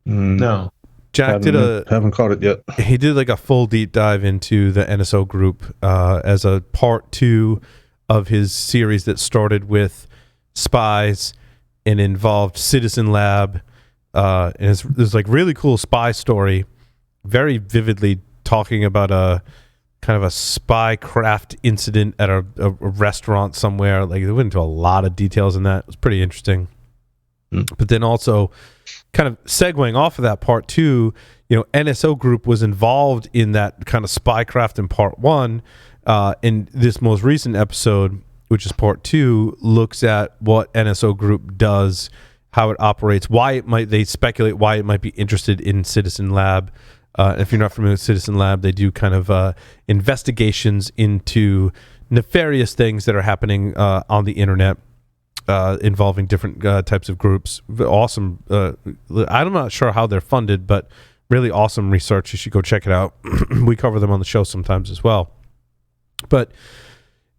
No. Jack haven't caught it yet. He did like a full deep dive into the NSO group as a part 2 of his series that started with spies and involved Citizen Lab. And there's like really cool spy story, very vividly talking about a kind of a spy craft incident at a restaurant somewhere. Like they went into a lot of details in that. It was pretty interesting. But then also kind of segueing off of that part 2, NSO group was involved in that kind of spycraft in part 1. In this most recent episode, which is part 2, looks at what NSO group does, how it operates, they speculate why it might be interested in Citizen Lab. If you're not familiar with Citizen Lab, they do kind of investigations into nefarious things that are happening on the internet. Involving different types of groups. Awesome. I'm not sure how they're funded, but really awesome research. You should go check it out. We cover them on the show sometimes as well. But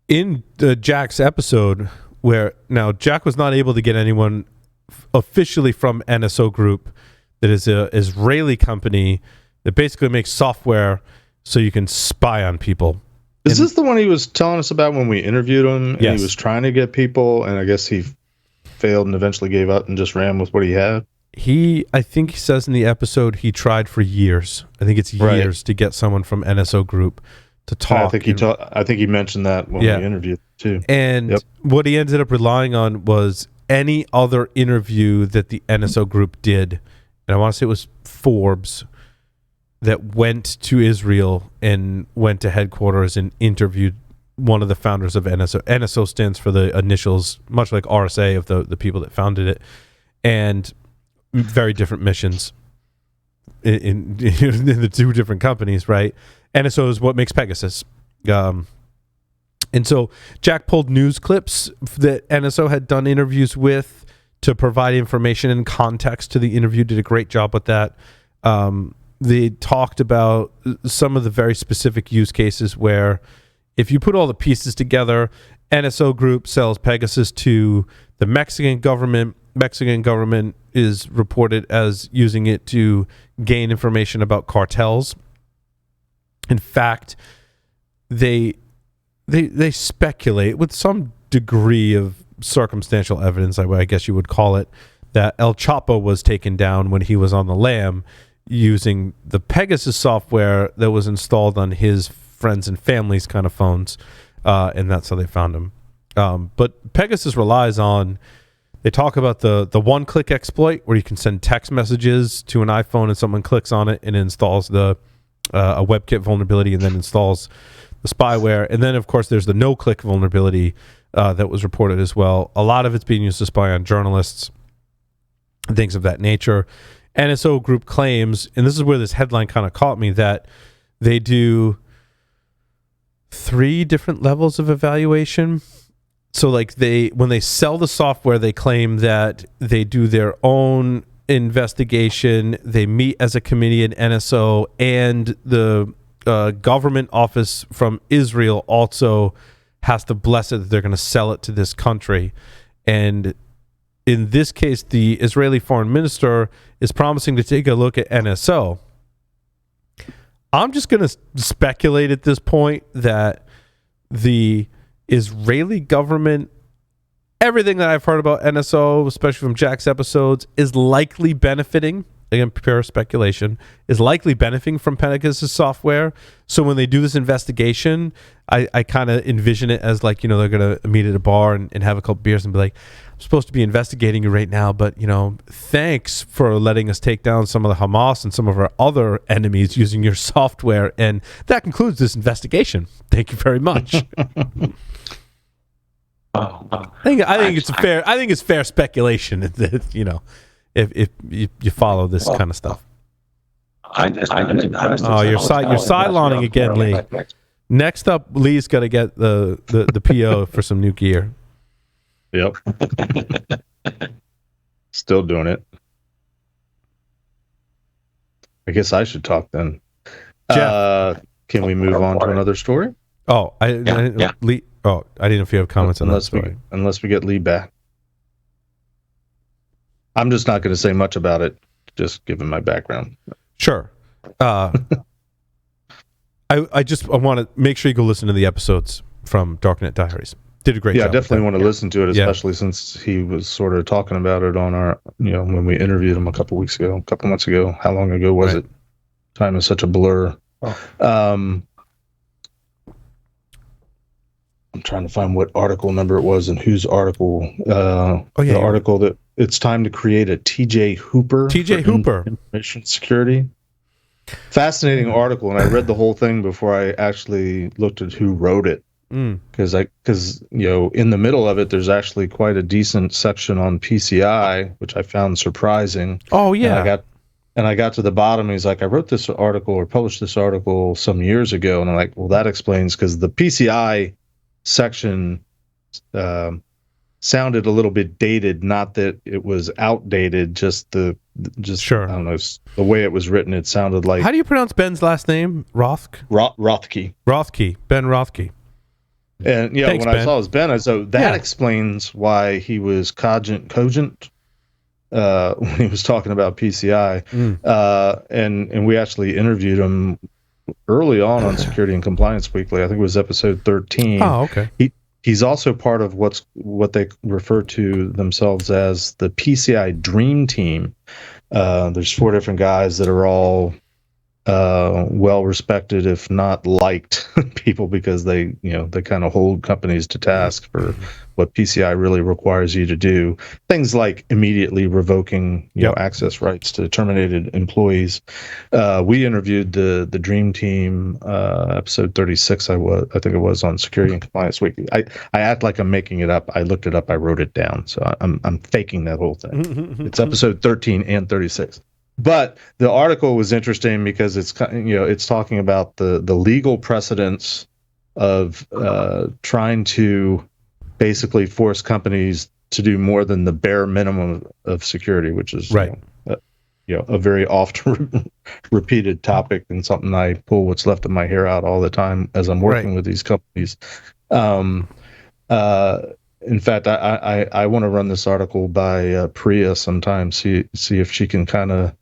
in Jack's episode, where now Jack was not able to get anyone officially from NSO Group, that is an Israeli company that basically makes software so you can spy on people. Is this the one he was telling us about when we interviewed him? And yes. He was trying to get people, and I guess he failed and eventually gave up and just ran with what he had? I think he says in the episode he tried for years. I think it's years to get someone from NSO Group to talk. And I think he mentioned that when we interviewed too. And what he ended up relying on was any other interview that the NSO Group did. And I want to say it was Forbes that went to Israel and went to headquarters and interviewed one of the founders of NSO. NSO stands for the initials, much like RSA of the people that founded it, and very different missions in the two different companies, right? NSO is what makes Pegasus. And so Jack pulled news clips that NSO had done interviews with to provide information and context to the interview, did a great job with that. They talked about some of the very specific use cases where if you put all the pieces together, NSO Group sells Pegasus to the Mexican government. Mexican government is reported as using it to gain information about cartels. In fact, they speculate with some degree of circumstantial evidence, I guess you would call it, that El Chapo was taken down when he was on the lam using the Pegasus software that was installed on his friends and family's kind of phones, and that's how they found him. But Pegasus relies on, they talk about the one-click exploit where you can send text messages to an iPhone and someone clicks on it and it installs a WebKit vulnerability and then installs the spyware. And then, of course, there's the no-click vulnerability that was reported as well. A lot of it's being used to spy on journalists and things of that nature. NSO Group claims, and this is where this headline kind of caught me, that they do 3 different levels of evaluation. So like when they sell the software, they claim that they do their own investigation. They meet as a committee in NSO, and the government office from Israel also has to bless it that they're going to sell it to this country. And in this case, the Israeli foreign minister is promising to take a look at NSO. I'm just going to speculate at this point that the Israeli government, everything that I've heard about NSO, especially from Jack's episodes, is likely benefiting, again, pure speculation, is likely benefiting from Pegasus software. So when they do this investigation, I kind of envision it as like, they're going to meet at a bar and have a couple beers and be like, I'm supposed to be investigating you right now, but, thanks for letting us take down some of the Hamas and some of our other enemies using your software. And that concludes this investigation. Thank you very much. I think it's fair speculation that, if you follow this kind of stuff. You're sidelining again, Lee. Next up, Lee's got to get the PO for some new gear. Yep. Still doing it. I guess I should talk then. Jeff. Can we move on to another story? Oh, Lee. Oh, I didn't know if you have comments on that story. Unless we get Lee back. I'm just not going to say much about it, just given my background. Sure. I want to make sure you go listen to the episodes from Darknet Diaries. Did a great job. Yeah, I definitely want to listen to it, especially since he was sort of talking about it on our, when we interviewed him a couple months ago. How long ago was it? Time is such a blur. Oh. I'm trying to find what article number it was and whose article. The article that it's time to create a TJ Hooper. TJ Hooper. Information security. Fascinating article, and I read the whole thing before I actually looked at who wrote it. Because in the middle of it, there's actually quite a decent section on PCI, which I found surprising. Oh yeah. And I got to the bottom. He's like, I wrote this article or published this article some years ago, and I'm like, well, that explains, because the PCI section sounded a little bit dated. Not that it was outdated, just sure. I don't know, the way it was written. It sounded like. How do you pronounce Ben's last name? Rothke. Rothke. Ben Rothke. And Thanks, when Ben. I saw his Ben, I said that explains why he was cogent when he was talking about PCI. And we actually interviewed him early on Security and Compliance Weekly. I think it was episode 13. Oh, okay. He's also part of what they refer to themselves as the PCI Dream Team. There's 4 different guys that are all well respected, if not liked, people, because they kind of hold companies to task for what PCI really requires you to do. Things like immediately revoking access rights to terminated employees. We interviewed the Dream Team, episode 36. I think it was on Security and Compliance Week. I act like I'm making it up. I looked it up. I wrote it down. So I'm faking that whole thing. It's episode 13 and 36. But the article was interesting because it's talking about the legal precedents of trying to basically force companies to do more than the bare minimum of security, which is a very often repeated topic and something I pull what's left of my hair out all the time as I'm working with these companies. In fact, I want to run this article by Priya sometime, see if she can kind of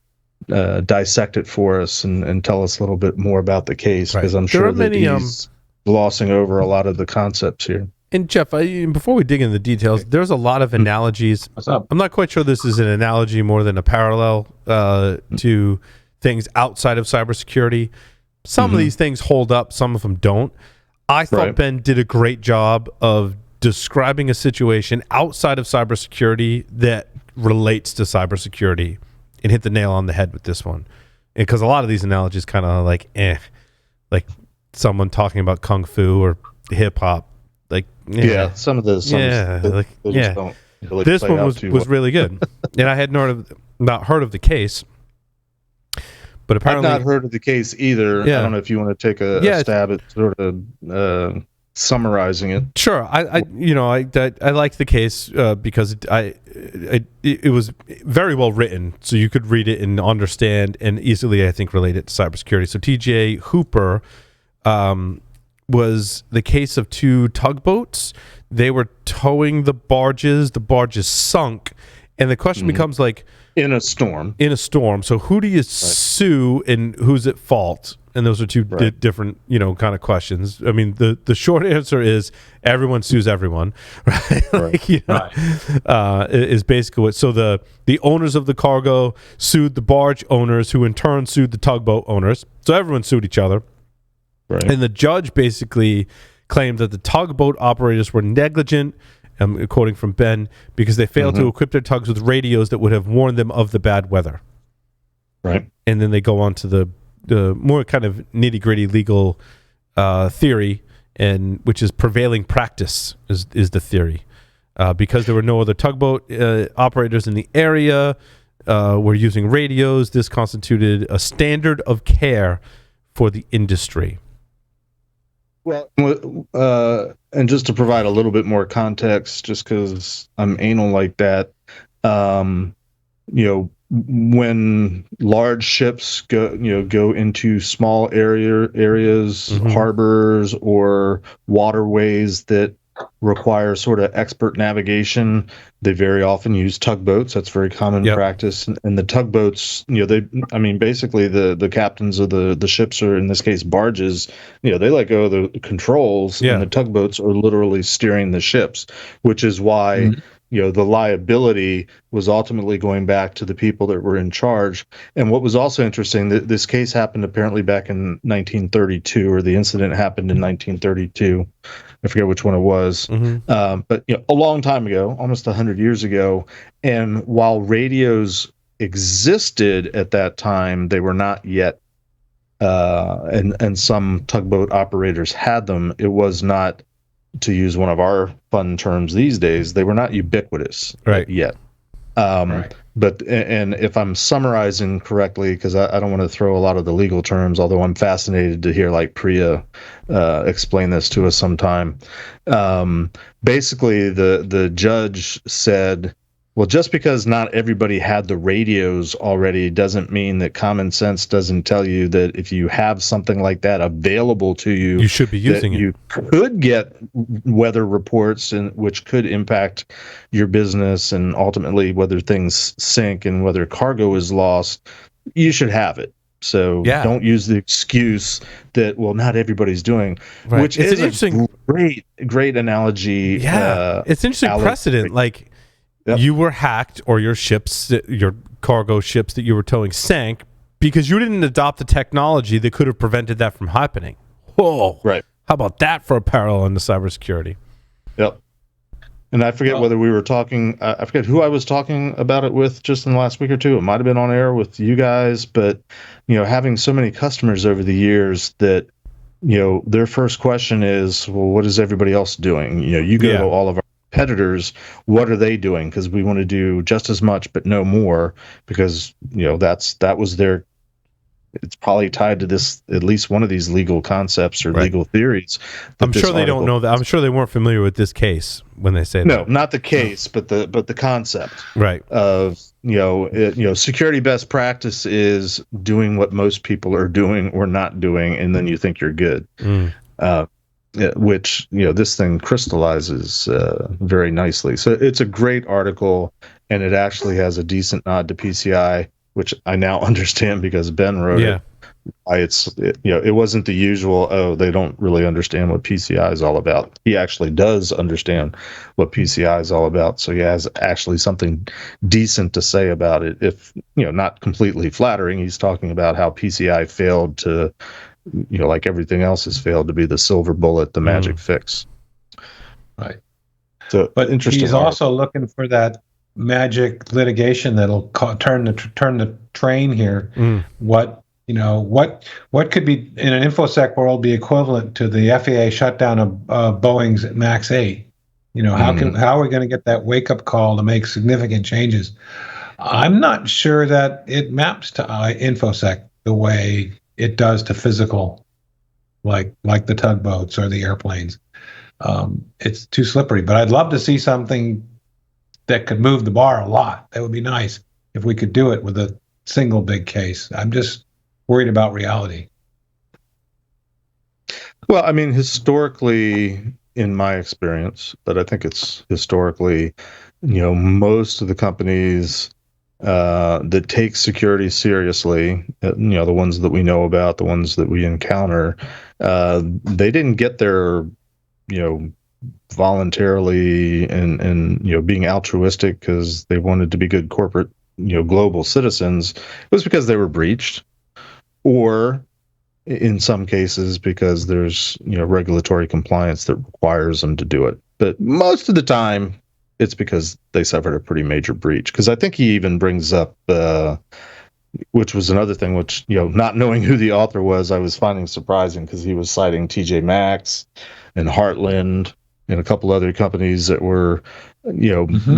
dissect it for us and tell us a little bit more about the case, because I'm sure that he's glossing over a lot of the concepts here. And Jeff, before we dig into the details, there's a lot of analogies. What's up? I'm not quite sure this is an analogy more than a parallel to things outside of cybersecurity. Some of these things hold up, some of them don't. I thought Ben did a great job of describing a situation outside of cybersecurity that relates to cybersecurity, and hit the nail on the head with this one. Because a lot of these analogies kind of like someone talking about kung fu or hip hop. Some of the don't really. This one was really good, and I had not heard of the case, but apparently I've not heard of the case either. I don't know if you want to take a stab at sort of summarizing it. Sure. I liked the case because it was very well written, so you could read it and understand and easily, I think, relate it to cybersecurity. So TJ Hooper was the case of 2 tugboats. They were towing the barges. The barges sunk, and the question becomes like, in a storm. So who do you sue, and who's at fault? And those are 2 different, kind of questions. I mean, the short answer is everyone sues everyone, right? Is basically what. So the owners of the cargo sued the barge owners, who in turn sued the tugboat owners. So everyone sued each other. Right. And the judge basically claimed that the tugboat operators were negligent, quoting from Ben, because they failed to equip their tugs with radios that would have warned them of the bad weather. Right. And then they go on to the more kind of nitty-gritty legal theory, and which is prevailing practice is the theory. Because there were no other tugboat operators in the area, were using radios, this constituted a standard of care for the industry. Well, and just to provide a little bit more context, just because I'm anal like that, you know, when large ships go into small areas, harbors, or waterways that require sort of expert navigation, they very often use tugboats. That's very common practice. And the tugboats, basically the captains of the ships, or in this case barges, they let go of the controls, and the tugboats are literally steering the ships, which is why the liability was ultimately going back to the people that were in charge. And what was also interesting, that this case happened apparently back in 1932, or the incident happened in 1932. I forget which one it was, but a long time ago, almost 100 years ago. And while radios existed at that time, they were not yet, and some tugboat operators had them. It was not, to use one of our fun terms these days, they were not ubiquitous yet. But if I'm summarizing correctly, because I don't want to throw a lot of the legal terms, although I'm fascinated to hear like Priya explain this to us sometime. Basically, the judge said, well, just because not everybody had the radios already doesn't mean that common sense doesn't tell you that if you have something like that available to you, you should be using it. You could get weather reports, which could impact your business, and ultimately whether things sink and whether cargo is lost. You should have it. So don't use the excuse that, well, not everybody's doing, which is a great analogy. Yeah, it's interesting precedent. Like, you were hacked, or your ships, your cargo ships that you were towing sank because you didn't adopt the technology that could have prevented that from happening. Whoa. Right. How about that for a parallel into cybersecurity? Yep. And I forget whether we were talking, I forget who I was talking about it with just in the last week or two. It might have been on air with you guys, but, having so many customers over the years that, their first question is, well, what is everybody else doing? You go to all of our competitors, what are they doing? Because we want to do just as much but no more, because that was their, it's probably tied to this, at least one of these legal concepts or legal theories. I'm sure they don't know that. I'm sure they weren't familiar with this case when they say that. No, not the case, but the concept of security best practice is doing what most people are doing or not doing, and then you think you're good. Which this thing crystallizes very nicely. So it's a great article, and it actually has a decent nod to PCI, which I now understand because Ben wrote it. It wasn't the usual, they don't really understand what PCI is all about. He actually does understand what PCI is all about, so he has actually something decent to say about it. If not completely flattering, he's talking about how PCI failed to, like everything else has failed, to be the silver bullet, the magic fix. Right. So, but interesting. He's also looking for that magic litigation that'll turn the train here. What could be in an InfoSec world be equivalent to the FAA shutdown of Boeing's MAX 8? How are we going to get that wake up call to make significant changes? I'm not sure that it maps to InfoSec the way it does to physical, like the tugboats or the airplanes. It's too slippery, but I'd love to see something that could move the bar a lot. That would be nice if we could do it with a single big case. I'm just worried about reality. Well, I mean, historically, in my experience, but I think it's historically, most of the companies that take security seriously, the ones that we know about, the ones that we encounter, they didn't get there, voluntarily and being altruistic because they wanted to be good corporate, global citizens. It was because they were breached, or in some cases because there's, regulatory compliance that requires them to do it. But most of the time, it's because they suffered a pretty major breach. Because I think he even brings up, which was another thing, which, not knowing who the author was, I was finding surprising, because he was citing TJ Maxx and Heartland and a couple other companies that were,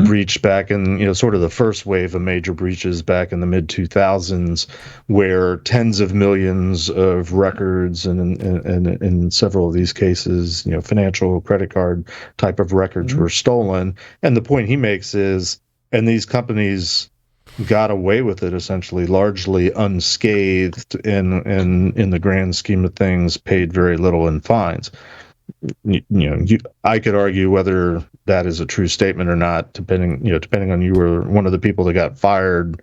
breached back in, sort of the first wave of major breaches back in the mid 2000s, where tens of millions of records and in several of these cases, financial credit card type of records were stolen. And the point he makes is, and these companies got away with it essentially largely unscathed, in the grand scheme of things paid very little in fines. I could argue whether that is a true statement or not, depending on you were one of the people that got fired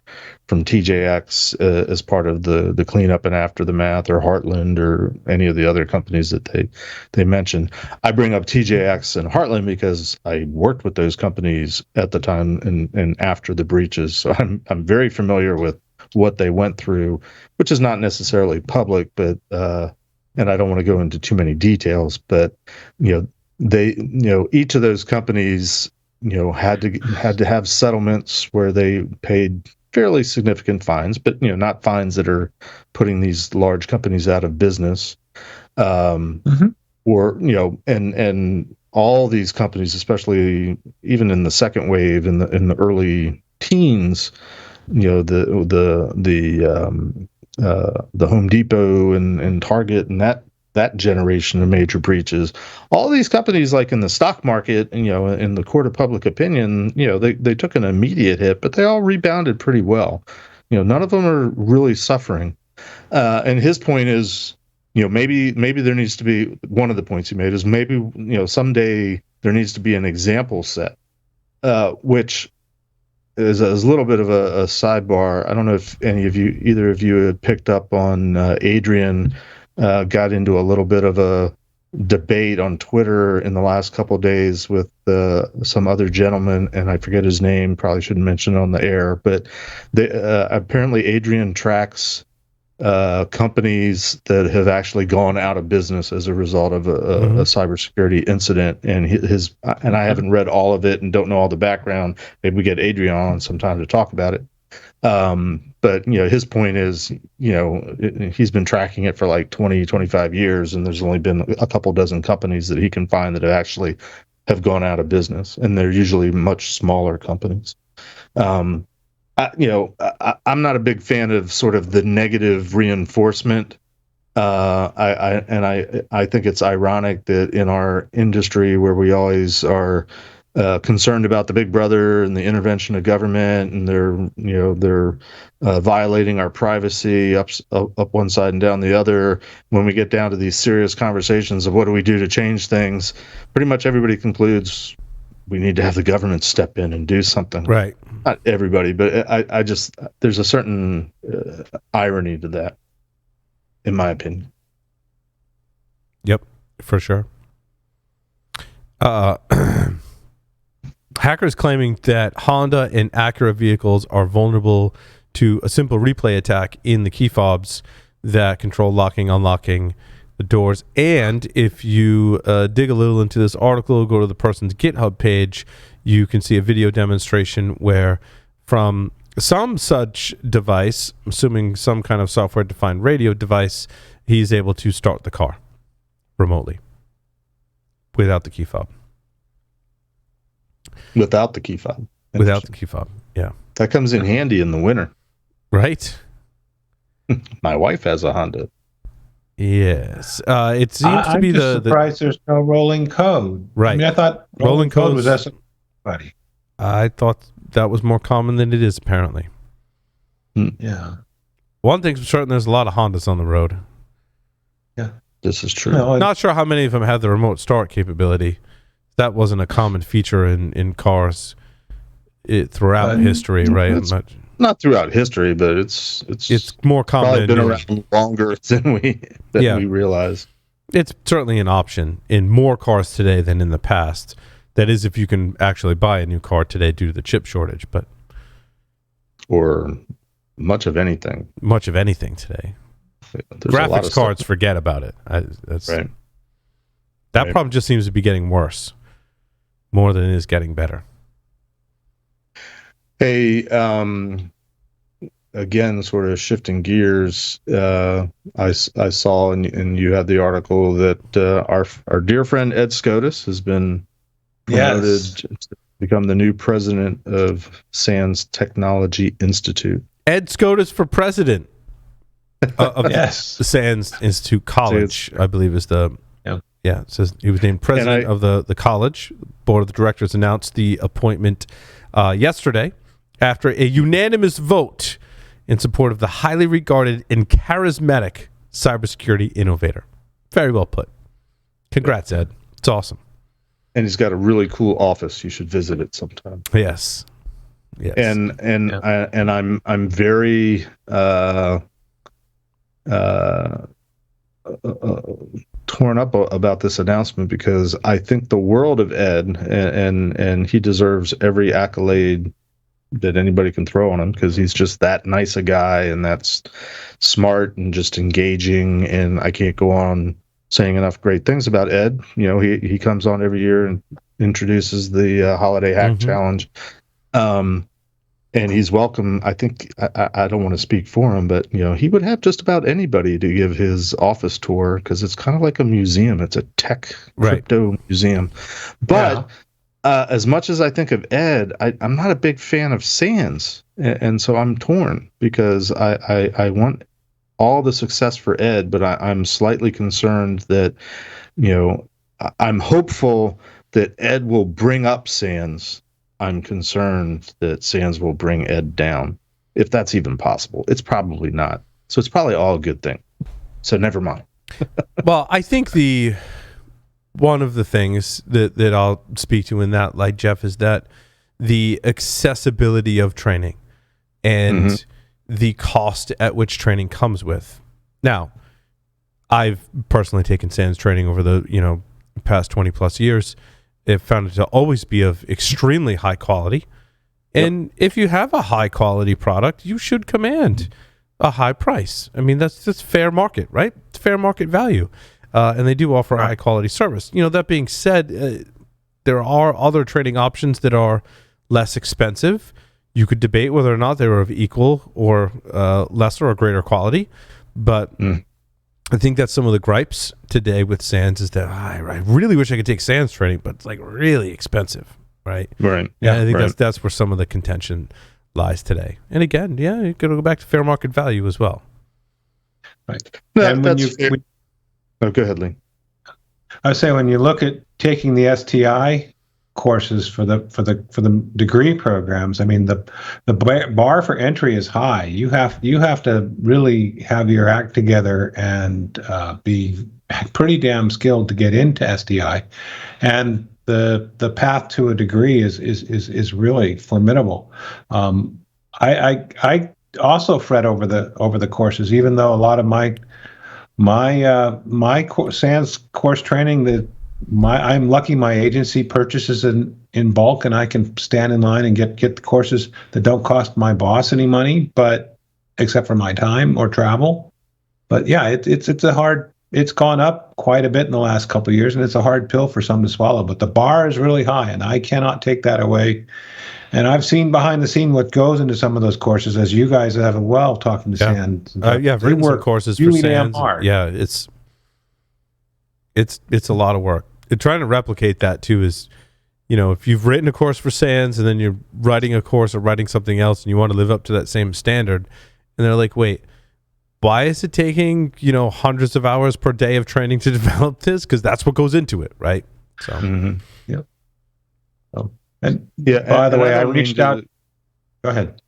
from TJX as part of the cleanup and after the math, or Heartland, or any of the other companies that they mentioned. I bring up TJX and Heartland because I worked with those companies at the time and after the breaches, so I'm very familiar with what they went through, which is not necessarily public, but and I don't want to go into too many details, but each of those companies had to have settlements where they paid fairly significant fines, but not fines that are putting these large companies out of business, or and all these companies, especially even in the second wave in the early teens, the Home Depot and Target and that generation of major breaches, all these companies, like in the stock market, and in the court of public opinion, they took an immediate hit, but they all rebounded pretty well. None of them are really suffering. And his point is, maybe there needs to be, one of the points he made is maybe someday there needs to be an example set, which is a little bit of a sidebar. I don't know if either of you had picked up on Adrian got into a little bit of a debate on Twitter in the last couple of days with some other gentleman, and I forget his name, probably shouldn't mention it on the air, but apparently Adrian tracks companies that have actually gone out of business as a result of a cybersecurity incident, and I haven't read all of it and don't know all the background. Maybe we get Adrian on sometime to talk about it. But his point is, he's been tracking it for like 20-25 years, and there's only been a couple dozen companies that he can find that have gone out of business, and they're usually much smaller companies. I'm not a big fan of sort of the negative reinforcement. I think it's ironic that in our industry, where we always are concerned about the big brother and the intervention of government, and they're violating our privacy up one side and down the other, when we get down to these serious conversations of what do we do to change things, pretty much everybody concludes we need to have the government step in and do something. Right. Not everybody, but I just, there's a certain irony to that, in my opinion. Yep, for sure. Hackers claiming that Honda and Acura vehicles are vulnerable to a simple replay attack in the key fobs that control locking, unlocking the doors. And if you dig a little into this article, go to the person's GitHub page, you can see a video demonstration where from some such device, assuming some kind of software-defined radio device, he's able to start the car remotely without the key fob. Without the key fob. Without the key fob, yeah. That comes in handy in the winter. Right? My wife has a Honda. Yes. It seems to be I'm surprised there's no rolling code. Right. I mean, I thought rolling code was everybody. I thought that was more common than it is, apparently. Yeah. One thing's for certain, there's a lot of Hondas on the road. Yeah. This is true. No, Not sure how many of them have the remote start capability. That wasn't a common feature in cars throughout history, right? Not throughout history, but it's more common. Probably been around longer than we realize. It's certainly an option in more cars today than in the past. That is, if you can actually buy a new car today due to the chip shortage, or much of anything. Much of anything today. There's graphics cards, forget about it. Right. That problem just seems to be getting worse more than it is getting better. Hey, again, sort of shifting gears, I saw, and you had the article that our dear friend Ed Scotus has been promoted Yes. to become the new president of SANS Technology Institute. Ed Scotus for president of Yes. the SANS Institute College, I believe is the... Yeah, it says he was named president of the college. Board of directors announced the appointment yesterday after a unanimous vote in support of the highly regarded and charismatic cybersecurity innovator. Very well put. Congrats, Ed. It's awesome. And he's got a really cool office. You should visit it sometime. Yes. And I'm very torn up about this announcement, because I think the world of Ed, and he deserves every accolade that anybody can throw on him, because he's just that nice a guy, and that's smart and just engaging, and I can't go on saying enough great things about Ed. You know, he comes on every year and introduces the holiday hack challenge, and he's welcome. I think I don't want to speak for him, but you know, he would have just about anybody to give his office tour, because it's kind of like a museum. It's a tech crypto museum. But as much as I think of Ed, I'm not a big fan of SANS, and so I'm torn, because I want all the success for Ed, but I'm slightly concerned that, you know, I'm hopeful that Ed will bring up SANS. I'm concerned that SANS will bring Ed down, if that's even possible. It's probably not. So it's probably all a good thing. So never mind. Well, I think one of the things that I'll speak to in that light, Jeff, is that the accessibility of training and the cost at which training comes with. Now, I've personally taken SANS training over the past 20 plus years. It found it to always be of extremely high quality. And if you have a high quality product, you should command a high price. I mean, that's fair market, right? It's fair market value. And they do offer a high quality service. You know, that being said, there are other training options that are less expensive. You could debate whether or not they were of equal or lesser or greater quality. But I think that's some of the gripes today with SANS, is that I really wish I could take SANS training, but it's like really expensive, right? Right. Yeah, I think that's where some of the contention lies today. And again, you got to go back to fair market value as well. Right. No, and when go ahead, Lee. I would say, when you look at taking the STI courses for the degree programs, I mean, the bar for entry is high. You have to really have your act together and be pretty damn skilled to get into STI, and the path to a degree is really formidable. I also fret over the courses, even though a lot of my SANS course training, I'm lucky my agency purchases in bulk, and I can stand in line and get the courses that don't cost my boss any money, but except for my time or travel. But yeah, it's gone up quite a bit in the last couple of years, and it's a hard pill for some to swallow. But the bar is really high, and I cannot take that away. And I've seen behind the scene what goes into some of those courses, as you guys have talking to SANS. I've written some courses for SANS. Yeah, it's a lot of work. And trying to replicate that too is, if you've written a course for SANS and then you're writing a course or writing something else and you want to live up to that same standard, and they're like, wait, why is it taking hundreds of hours per day of training to develop this? Because that's what goes into it, right? So yep. And by the way, I reached out. Go ahead.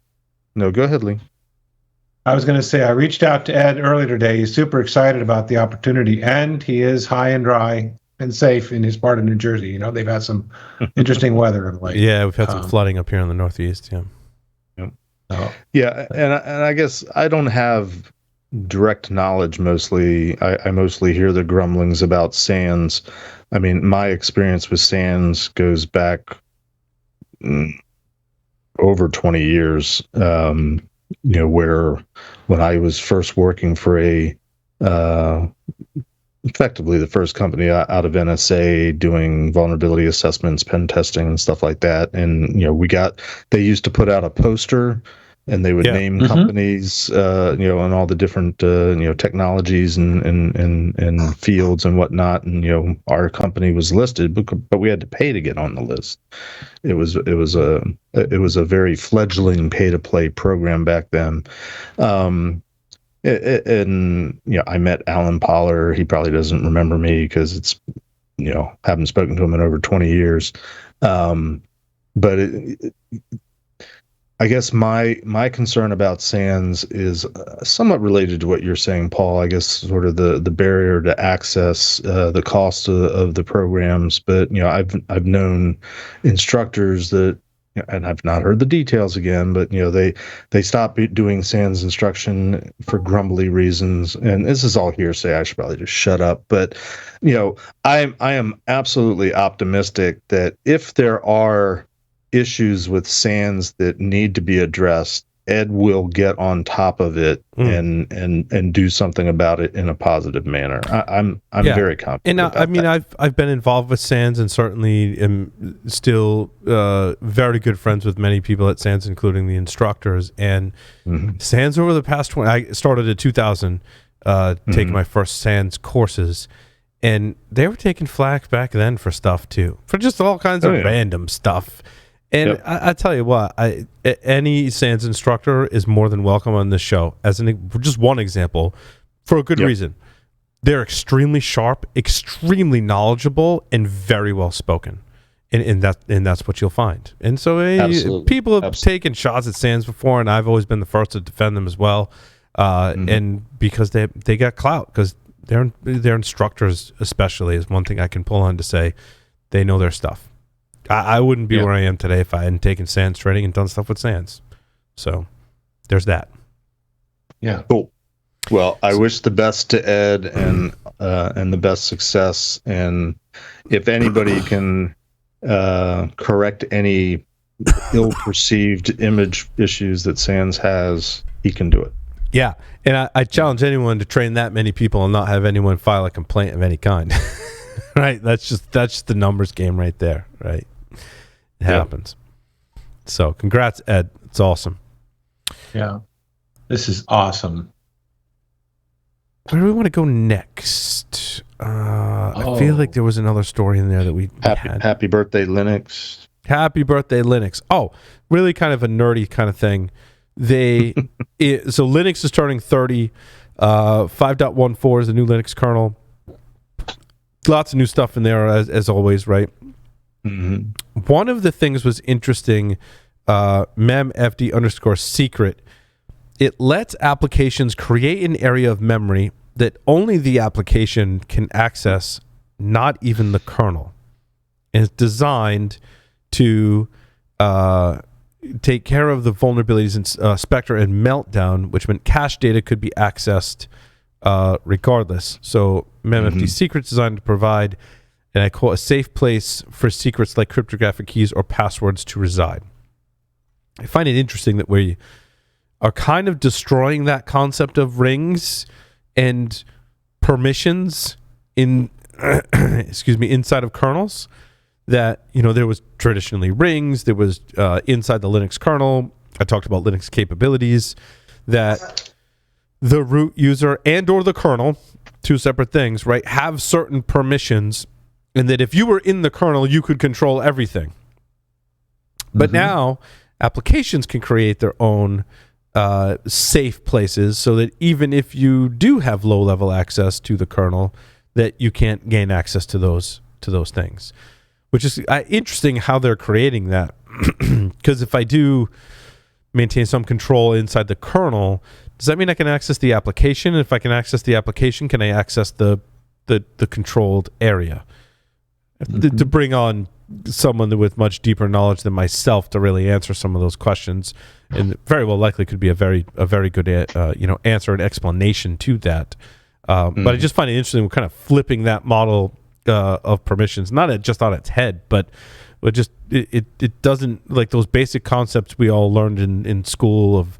No, go ahead, Lee. I was going to say, I reached out to Ed earlier today. He's super excited about the opportunity, and he is high and dry and safe in his part of New Jersey. They've had some interesting weather of late. Yeah, we've had some flooding up here in the Northeast. Yeah, and I guess I don't have direct knowledge. Mostly, I mostly hear the grumblings about SANS. I mean, my experience with SANS goes back over 20 years. Where when I was first working for effectively the first company out of NSA doing vulnerability assessments, pen testing and stuff like that. And, they used to put out a poster and they would name companies, and all the different, technologies and fields and whatnot. And, our company was listed, but we had to pay to get on the list. It was a very fledgling pay to play program back then. And I met Alan Poller. He probably doesn't remember me because it's, haven't spoken to him in over 20 years. But I guess my concern about SANS is somewhat related to what you're saying, Paul. I guess sort of the barrier to access, the cost of the programs. But I've known instructors that, and I've not heard the details again, but they stopped doing SANS instruction for grumbly reasons. And this is all hearsay. I should probably just shut up. But I am absolutely optimistic that if there are issues with SANS that need to be addressed, Ed will get on top of it and do something about it in a positive manner. I'm very confident. And I've been involved with SANS and certainly am still very good friends with many people at SANS, including the instructors. And SANS over the past 20, I started in 2000 taking my first SANS courses, and they were taking flack back then for stuff too, for just all kinds of random stuff. And I tell you what, any SANS instructor is more than welcome on this show. As just one example, for a good reason. They're extremely sharp, extremely knowledgeable, and very well spoken, and that's what you'll find. And so people have taken shots at SANS before, and I've always been the first to defend them as well. And because they got clout, because their instructors especially is one thing I can pull on to say they know their stuff. I wouldn't be where I am today if I hadn't taken SANS training and done stuff with SANS. So there's that. Yeah. Cool. Well, I wish the best to Ed and the best success. And if anybody can correct any ill-perceived image issues that SANS has, he can do it. Yeah. And I challenge anyone to train that many people and not have anyone file a complaint of any kind. Right? That's just the numbers game right there. Right? It happens. So congrats, Ed. It's awesome. Yeah. This is awesome. Where do we want to go next? I feel like there was another story in there that we had. Happy birthday, Linux. Happy birthday, Linux. Oh, really kind of a nerdy kind of thing. So Linux is turning 30. 5.14 is the new Linux kernel. Lots of new stuff in there, as always, right? One of the things was interesting, memfd_secret. It lets applications create an area of memory that only the application can access, not even the kernel. And it's designed to take care of the vulnerabilities in Spectre and Meltdown, which meant cache data could be accessed regardless. So memfd secret is designed to provide, and I quote, a safe place for secrets like cryptographic keys or passwords to reside. I find it interesting that we are kind of destroying that concept of rings and permissions in inside of kernels. That, there was traditionally rings, there was inside the Linux kernel. I talked about Linux capabilities, that the root user and or the kernel, two separate things, right, have certain permissions, and that if you were in the kernel, you could control everything. But now applications can create their own safe places so that even if you do have low-level access to the kernel, that you can't gain access to those things. Which is interesting how they're creating that. Because if I do maintain some control inside the kernel, does that mean I can access the application? And if I can access the application, can I access the controlled area? To bring on someone with much deeper knowledge than myself to really answer some of those questions, and very well likely could be a very good answer and explanation to that. But I just find it interesting. We're kind of flipping that model of permissions, not just on its head, but it doesn't, like those basic concepts we all learned in school of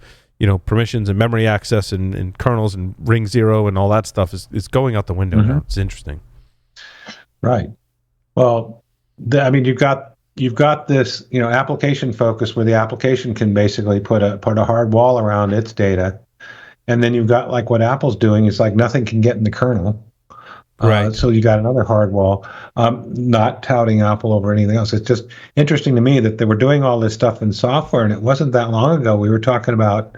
permissions and memory access and kernels and ring zero and all that stuff is going out the window now. It's interesting. Right. Well, you've got you've got this, application focus where the application can basically put a hard wall around its data, and then you've got like what Apple's doing is like nothing can get in the kernel. Right. So you got another hard wall. Not touting Apple over anything else. It's just interesting to me that they were doing all this stuff in software, and it wasn't that long ago we were talking about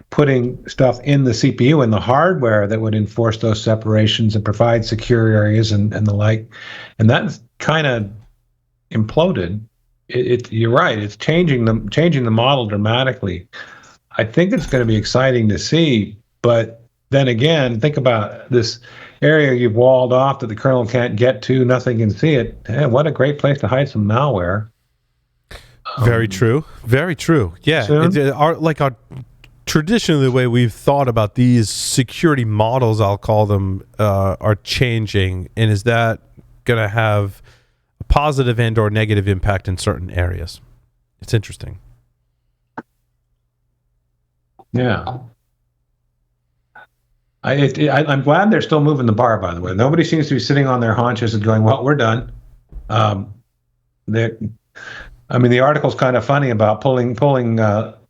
putting stuff in the CPU and the hardware that would enforce those separations and provide secure areas and the like. And that's kind of imploded. You're right. It's changing the model dramatically. I think it's going to be exciting to see, but then again, think about this area you've walled off that the kernel can't get to, nothing can see it. What a great place to hide some malware. Very true. Very true. Yeah. Our traditionally, the way we've thought about these security models, I'll call them, are changing. And is that going to have a positive and or negative impact in certain areas? It's interesting. Yeah. I'm glad they're still moving the bar, by the way. Nobody seems to be sitting on their haunches and going, well, we're done. The article's kind of funny about pulling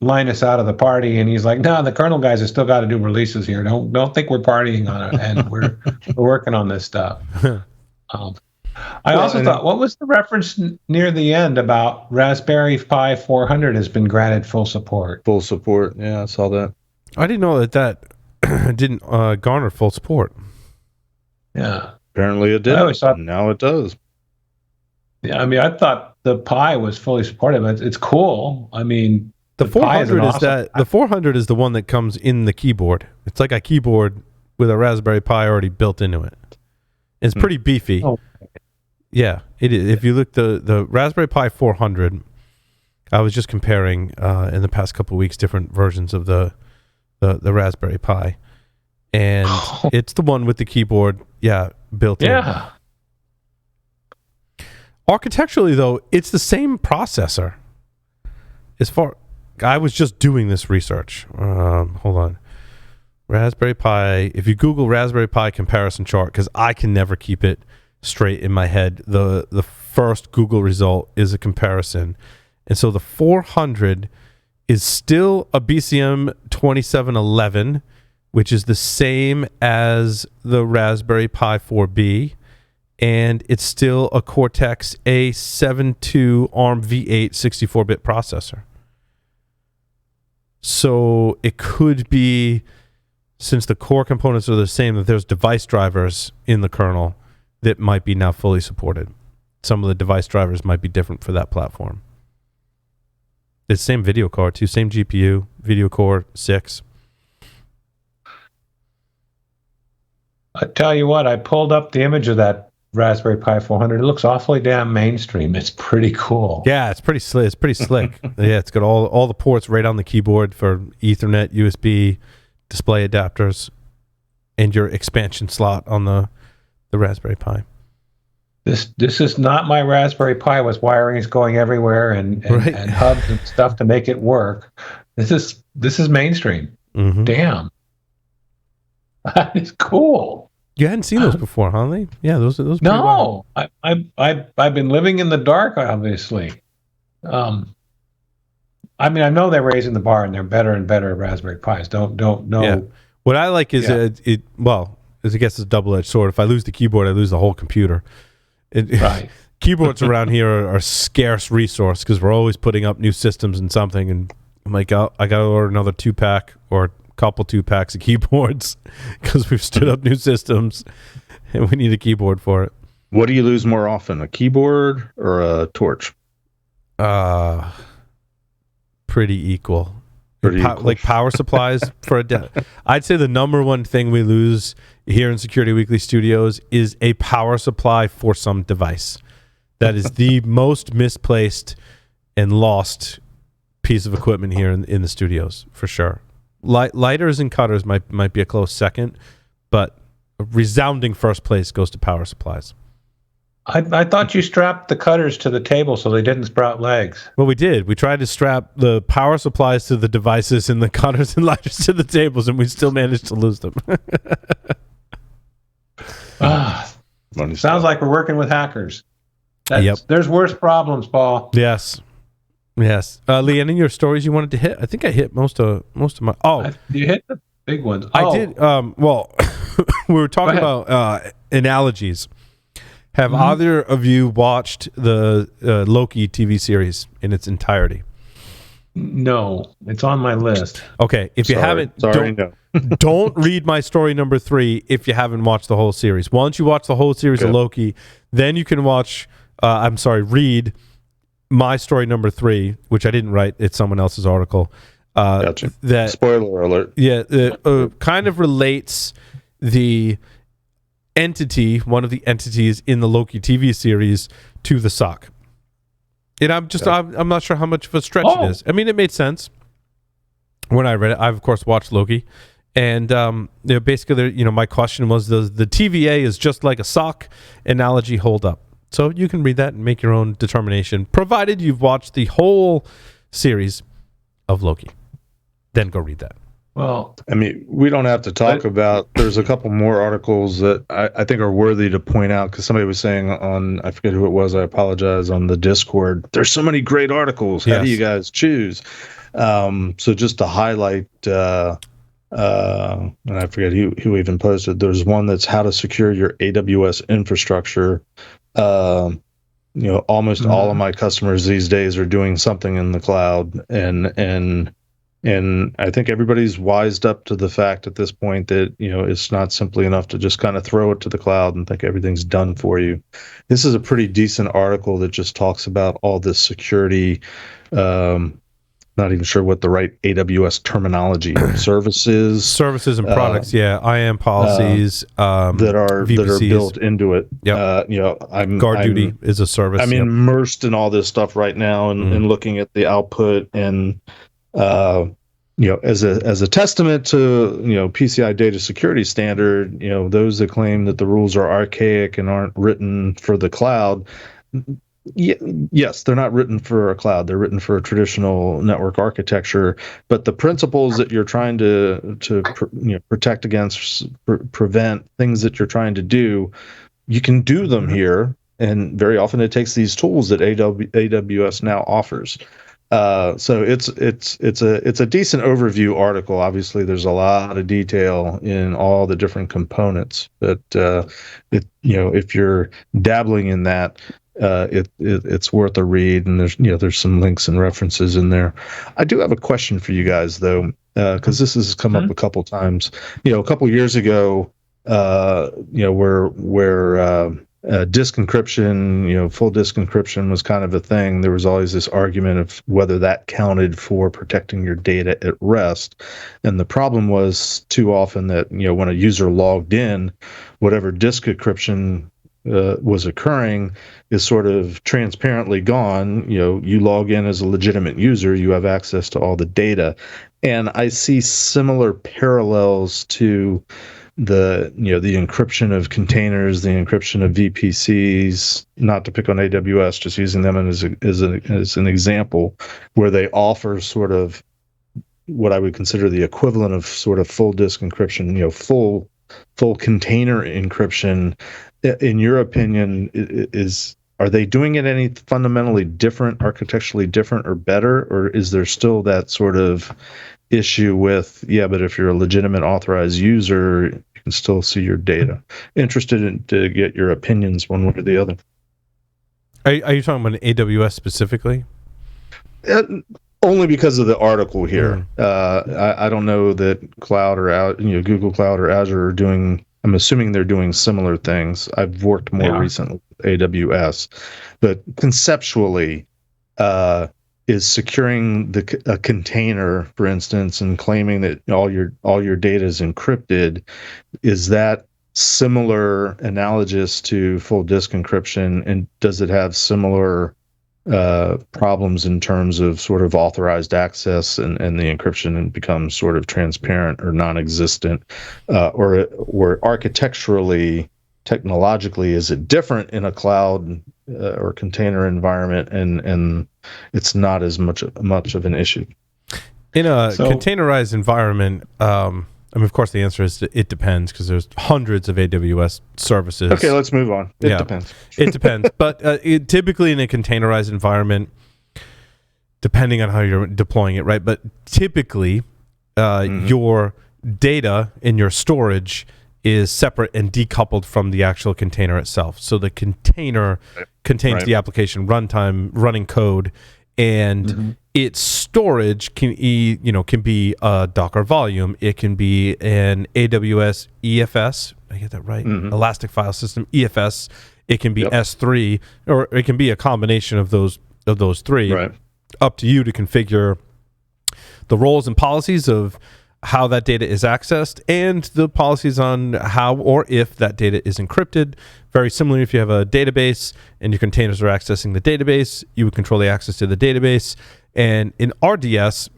Linus out of the party, and he's like, no, the kernel guys have still got to do releases here. Don't think we're partying on it, and we're working on this stuff. I also thought, what was the reference near the end about Raspberry Pi 400 has been granted full support? Full support, yeah, I saw that. I didn't know that didn't garner full support. Yeah. Apparently it did. I always thought, now it does. Yeah, I thought the Pi was fully supported, but it's cool. The 400 the 400 is the one that comes in the keyboard. It's like a keyboard with a Raspberry Pi already built into it. It's pretty beefy. Oh. Yeah, it is. If you look the Raspberry Pi 400, I was just comparing in the past couple of weeks different versions of the Raspberry Pi, and it's the one with the keyboard, built in. Yeah. Architecturally, though, it's the same processor. I was just doing this research. Hold on. Raspberry Pi. If you Google Raspberry Pi comparison chart, because I can never keep it straight in my head, the first Google result is a comparison, and so the 400 is still a BCM 2711, which is the same as the Raspberry Pi 4B. And it's still a Cortex A72 ARM V8 64-bit processor. So it could be, since the core components are the same, that there's device drivers in the kernel that might be now fully supported. Some of the device drivers might be different for that platform. It's the same video card too, same GPU, video core 6. I tell you what, I pulled up the image of that Raspberry Pi 400. It looks awfully damn mainstream. It's pretty cool. Yeah, it's pretty slick. It's pretty slick. Yeah, it's got all the ports right on the keyboard for Ethernet, USB, display adapters, and your expansion slot on the Raspberry Pi. This is not my Raspberry Pi with wirings going everywhere and hubs and stuff to make it work. This is mainstream. Mm-hmm. Damn. That is cool. You hadn't seen those before, huh, Lee? Yeah, those pretty no. I've been living in the dark, obviously. I know they're raising the bar and they're better and better Raspberry Pis. Don't know. Yeah. What I like is I guess it's a double-edged sword. If I lose the keyboard, I lose the whole computer. Right. Keyboards around here are a scarce resource because we're always putting up new systems and something, and I'm like, I got to order another 2-pack or couple 2-packs of keyboards because we've stood up new systems and we need a keyboard for it. What do you lose more often, a keyboard or a torch? Pretty equal. Like power supplies for I'd say the number one thing we lose here in Security Weekly Studios is a power supply for some device. That is the most misplaced and lost piece of equipment here in the studios, for sure. Lighters and cutters might be a close second, but a resounding first place goes to power supplies. I thought you strapped the cutters to the table so they didn't sprout legs. Well, we did. We tried to strap the power supplies to the devices and the cutters and lighters to the tables, and we still managed to lose them. Sounds like we're working with hackers. There's worse problems, Paul. Yes. Lee, any of your stories you wanted to hit? I think I hit most of my. You hit the big ones. I did. Well, we were talking about analogies. Have either of you watched the Loki TV series in its entirety? No, it's on my list. Okay, if you haven't, don't read my story number 3 if you haven't watched the whole series. Once you watch the whole series of Loki, then you can read my story number 3, which I didn't write. It's someone else's article. Gotcha. That spoiler alert. Yeah, kind of relates the entity, one of the entities in the Loki TV series, to the SOC. And I'm not sure how much of a stretch it is. I mean, it made sense when I read it. I've of course watched Loki, and basically, my question was, does the TVA is just like a SOC analogy hold up? So you can read that and make your own determination, provided you've watched the whole series of Loki. Then go read that. Well, I mean, we don't have to talk about. There's a couple more articles that I think are worthy to point out, because somebody was saying on, I forget who it was, I apologize, on the Discord, there's so many great articles. How do you guys choose? So just to highlight, and I forget who even posted, there's one that's how to secure your AWS infrastructure. Almost all of my customers these days are doing something in the cloud, and I think everybody's wised up to the fact at this point that, it's not simply enough to just kind of throw it to the cloud and think everything's done for you. This is a pretty decent article that just talks about all this security. Not even sure what the right AWS terminology services and products. IAM policies that are built into it. Duty is a service. I'm immersed in all this stuff right now and looking at the output and as a testament to PCI data security standard, those that claim that the rules are archaic and aren't written for the cloud. Yes, they're not written for a cloud. They're written for a traditional network architecture. But the principles that you're trying to protect against, prevent, things that you're trying to do, you can do them here. And very often it takes these tools that AWS now offers. So it's a decent overview article. Obviously, there's a lot of detail in all the different components. But if you're dabbling in that, it's worth a read, and there's some links and references in there. I do have a question for you guys though, because this has come up a couple times. A couple years ago, where disk encryption, full disk encryption was kind of a thing. There was always this argument of whether that counted for protecting your data at rest, and the problem was too often that when a user logged in, whatever disk encryption was occurring is sort of transparently gone. You log in as a legitimate user, you have access to all the data. And I see similar parallels to the encryption of containers, the encryption of VPCs, not to pick on AWS, just using them as an example, where they offer sort of what I would consider the equivalent of sort of full disk encryption, full container encryption. In your opinion, are they doing it any fundamentally different, architecturally different or better, or is there still that sort of issue with, but if you're a legitimate authorized user, you can still see your data? Interested to get your opinions one way or the other. Are you talking about AWS specifically? Only because of the article here. I don't know that cloud or Google Cloud or Azure are doing. I'm assuming they're doing similar things. I've worked more recently with AWS, but conceptually, is securing a container, for instance, and claiming that all your data is encrypted, is that similar, analogous to full disk encryption, and does it have similar problems in terms of sort of authorized access and the encryption and becomes sort of transparent or non-existent, or architecturally, technologically, is it different in a cloud or container environment, and it's not as much of an issue? In a containerized environment, I mean, of course, the answer is it depends because there's hundreds of AWS services. Okay, let's move on. It depends. It depends. But typically in a containerized environment, depending on how you're deploying it, right? But typically, your data in your storage is separate and decoupled from the actual container itself. So the container contains the application runtime, running code, and its storage can be a Docker volume. It can be an AWS EFS. Did I get that right? Elastic File System EFS. It can be S3, or it can be a combination of those three. Right. Up to you to configure the roles and policies of how that data is accessed and the policies on how or if that data is encrypted. Very similar, if you have a database and your containers are accessing the database, you would control the access to the database. And in RDS,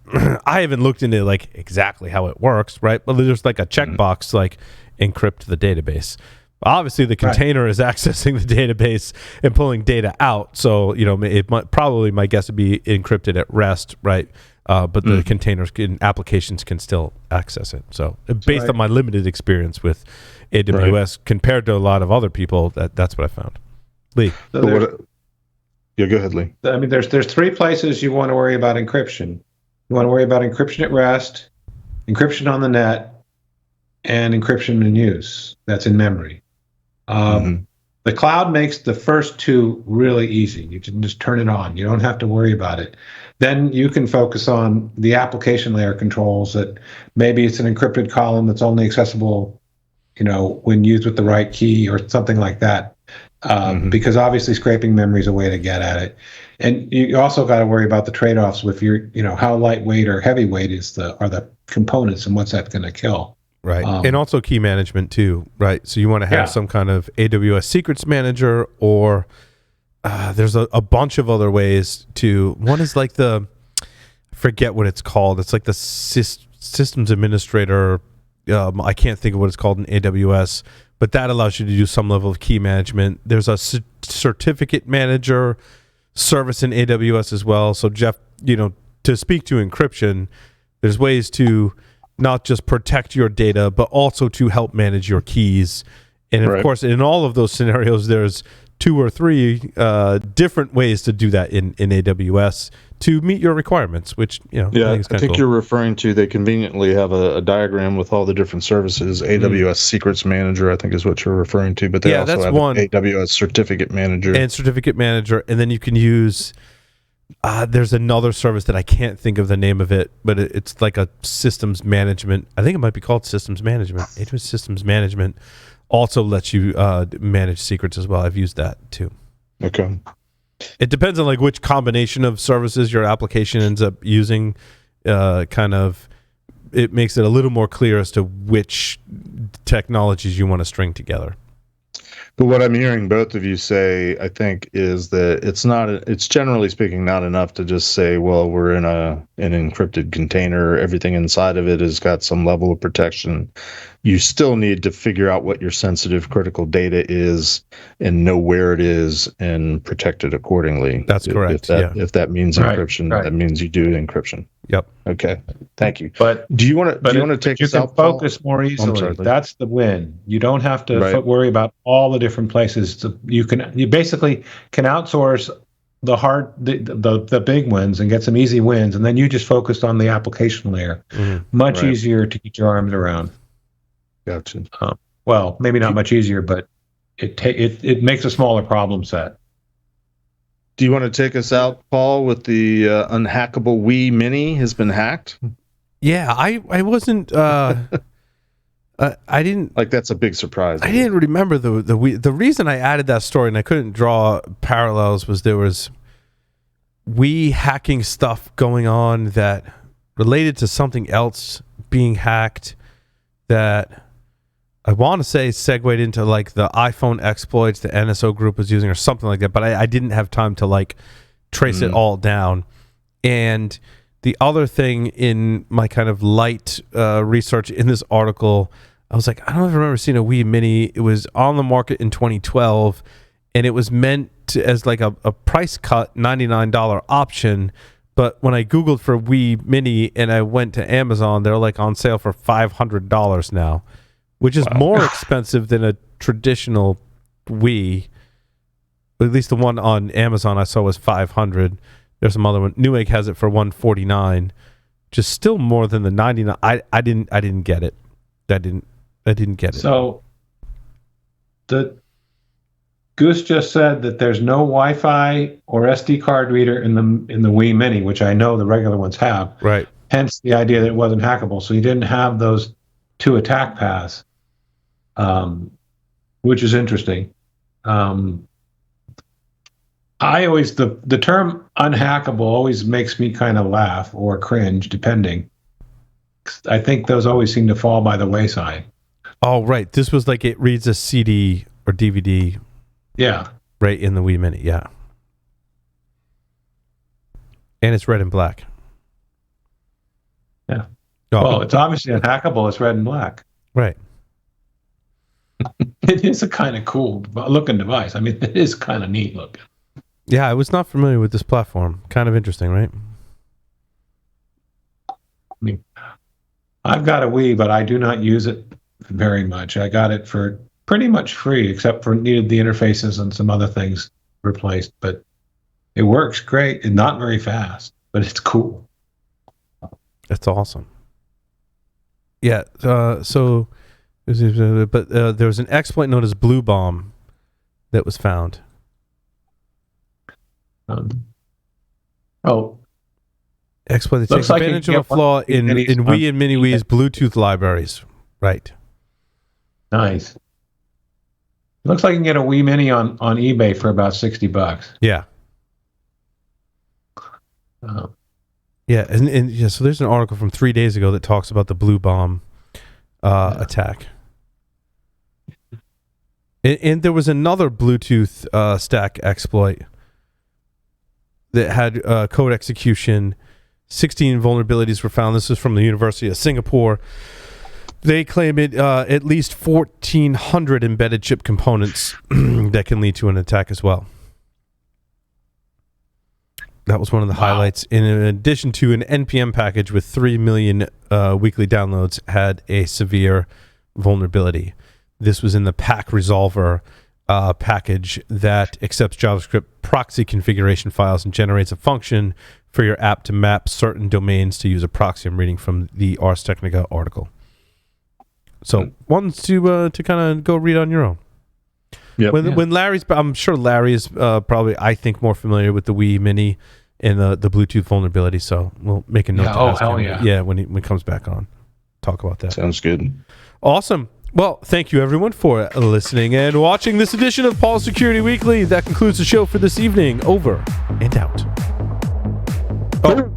I haven't looked into like exactly how it works, right? But there's like a checkbox like encrypt the database. Obviously, the container is accessing the database and pulling data out. So, my guess would be encrypted at rest, right? But the containers applications can still access it. So based on my limited experience with AWS compared to a lot of other people, that's what I found. Lee. So go ahead, Lee. I mean, there's three places you want to worry about encryption. You want to worry about encryption at rest, encryption on the net, and encryption in use. That's in memory. The cloud makes the first two really easy. You can just turn it on. You don't have to worry about it. Then you can focus on the application layer controls that maybe it's an encrypted column that's only accessible, when used with the right key or something like that. Because obviously scraping memory is a way to get at it. And you also got to worry about the trade-offs with how lightweight or heavyweight are the components and what's that going to kill. Right. And also key management too, right? So you want to have some kind of AWS secrets manager, or there's a bunch of other ways to, one is like I forget what it's called. It's like the systems administrator. I can't think of what it's called in AWS, but that allows you to do some level of key management. There's a certificate manager service in AWS as well. So Jeff, to speak to encryption, there's ways to not just protect your data, but also to help manage your keys. And of course, in all of those scenarios, there's 2 or 3 different ways to do that in AWS to meet your requirements, which, I think you're referring to, they conveniently have a diagram with all the different services. AWS Secrets Manager, I think is what you're referring to, but they also have an AWS Certificate Manager. And then you can use... there's another service that I can't think of the name of it, but it's like a systems management. I think it might be called systems management. AWS Systems Management also lets you manage secrets as well. I've used that too. Okay. It depends on like which combination of services your application ends up using. It makes it a little more clear as to which technologies you want to string together. But what I'm hearing both of you say, I think, is that it's generally speaking not enough to just say, well, we're in an encrypted container. Everything inside of it has got some level of protection. You still need to figure out what your sensitive critical data is and know where it is and protect it accordingly. That's correct. If that means encryption, that means you do encryption. Yep. Okay. Thank you. But do you want to take us out? You can focus more easily. That's the win. You don't have to worry about all the different places. You basically can outsource the big wins and get some easy wins, and then you just focused on the application layer. Much easier to get your arms around. Gotcha. Well, maybe not much easier, but it makes a smaller problem set. Do you want to take us out, Paul, with the unhackable Wii Mini has been hacked? Yeah, I wasn't. I didn't. Like, that's a big surprise. I didn't remember the reason I added that story and I couldn't draw parallels was there was Wii hacking stuff going on that related to something else being hacked that I want to say segued into like the iPhone exploits the NSO group was using or something like that, but I didn't have time to like trace it all down. And the other thing in my kind of light research in this article, I was like, I don't remember seeing a Wii Mini. It was on the market in 2012, and it was meant to, as like a price cut $99 option, But when I Googled for Wii Mini and I went to Amazon, they're like on sale for $500 now, which is more expensive than a traditional Wii. At least the one on Amazon I saw was $500. There's some other one. Newegg has it for $149, which is still more than the $99. I didn't get it. I didn't get it. So the Goose just said that there's no Wi-Fi or SD card reader in the Wii Mini, which I know the regular ones have. Right. Hence the idea that it wasn't hackable. So you didn't have those 2 attack paths, which is interesting. I always the term unhackable always makes me kind of laugh or cringe, depending. I think those always seem to fall by the wayside. Oh, right. This was like it reads a CD or DVD. Yeah. Right in the Wii Mini, yeah. And it's red and black. Yeah. Oh. Well, it's obviously unhackable. It's red and black. Right. It is a kind of cool looking device. I mean, it is kind of neat looking. Yeah, I was not familiar with this platform. Kind of interesting, right? I mean, I've got a Wii, but I do not use it very much. I got it for pretty much free, except for needed the interfaces and some other things replaced. But it works great and not very fast, but it's cool. That's awesome. Yeah. But there was an exploit known as Blue Bomb that was found. Exploit that takes advantage of a flaw in Wii and Mini Wii's Bluetooth libraries. Right. Nice. Looks like you can get a Wii Mini on eBay for about $60. Yeah. Yeah, and yeah, so there's an article from 3 days ago that talks about the Blue Bomb attack. And there was another Bluetooth stack exploit that had code execution. 16 vulnerabilities were found. This is from the University of Singapore. They claim it at least 1,400 embedded chip components that can lead to an attack as well. That was one of the highlights. In addition to an NPM package with 3 million weekly downloads, had a severe vulnerability. This was in the pack resolver package that accepts JavaScript proxy configuration files and generates a function for your app to map certain domains to use a proxy. I'm reading from the Ars Technica article. So ones to kind of go read on your own. Yep. When Larry's, I'm sure Larry is probably, I think, more familiar with the Wii Mini and the Bluetooth vulnerability. So we'll make a note to ask him. Yeah, when he comes back on, talk about that. Sounds good. Awesome. Well, thank you everyone for listening and watching this edition of Paul's Security Weekly. That concludes the show for this evening. Over and out. Oh.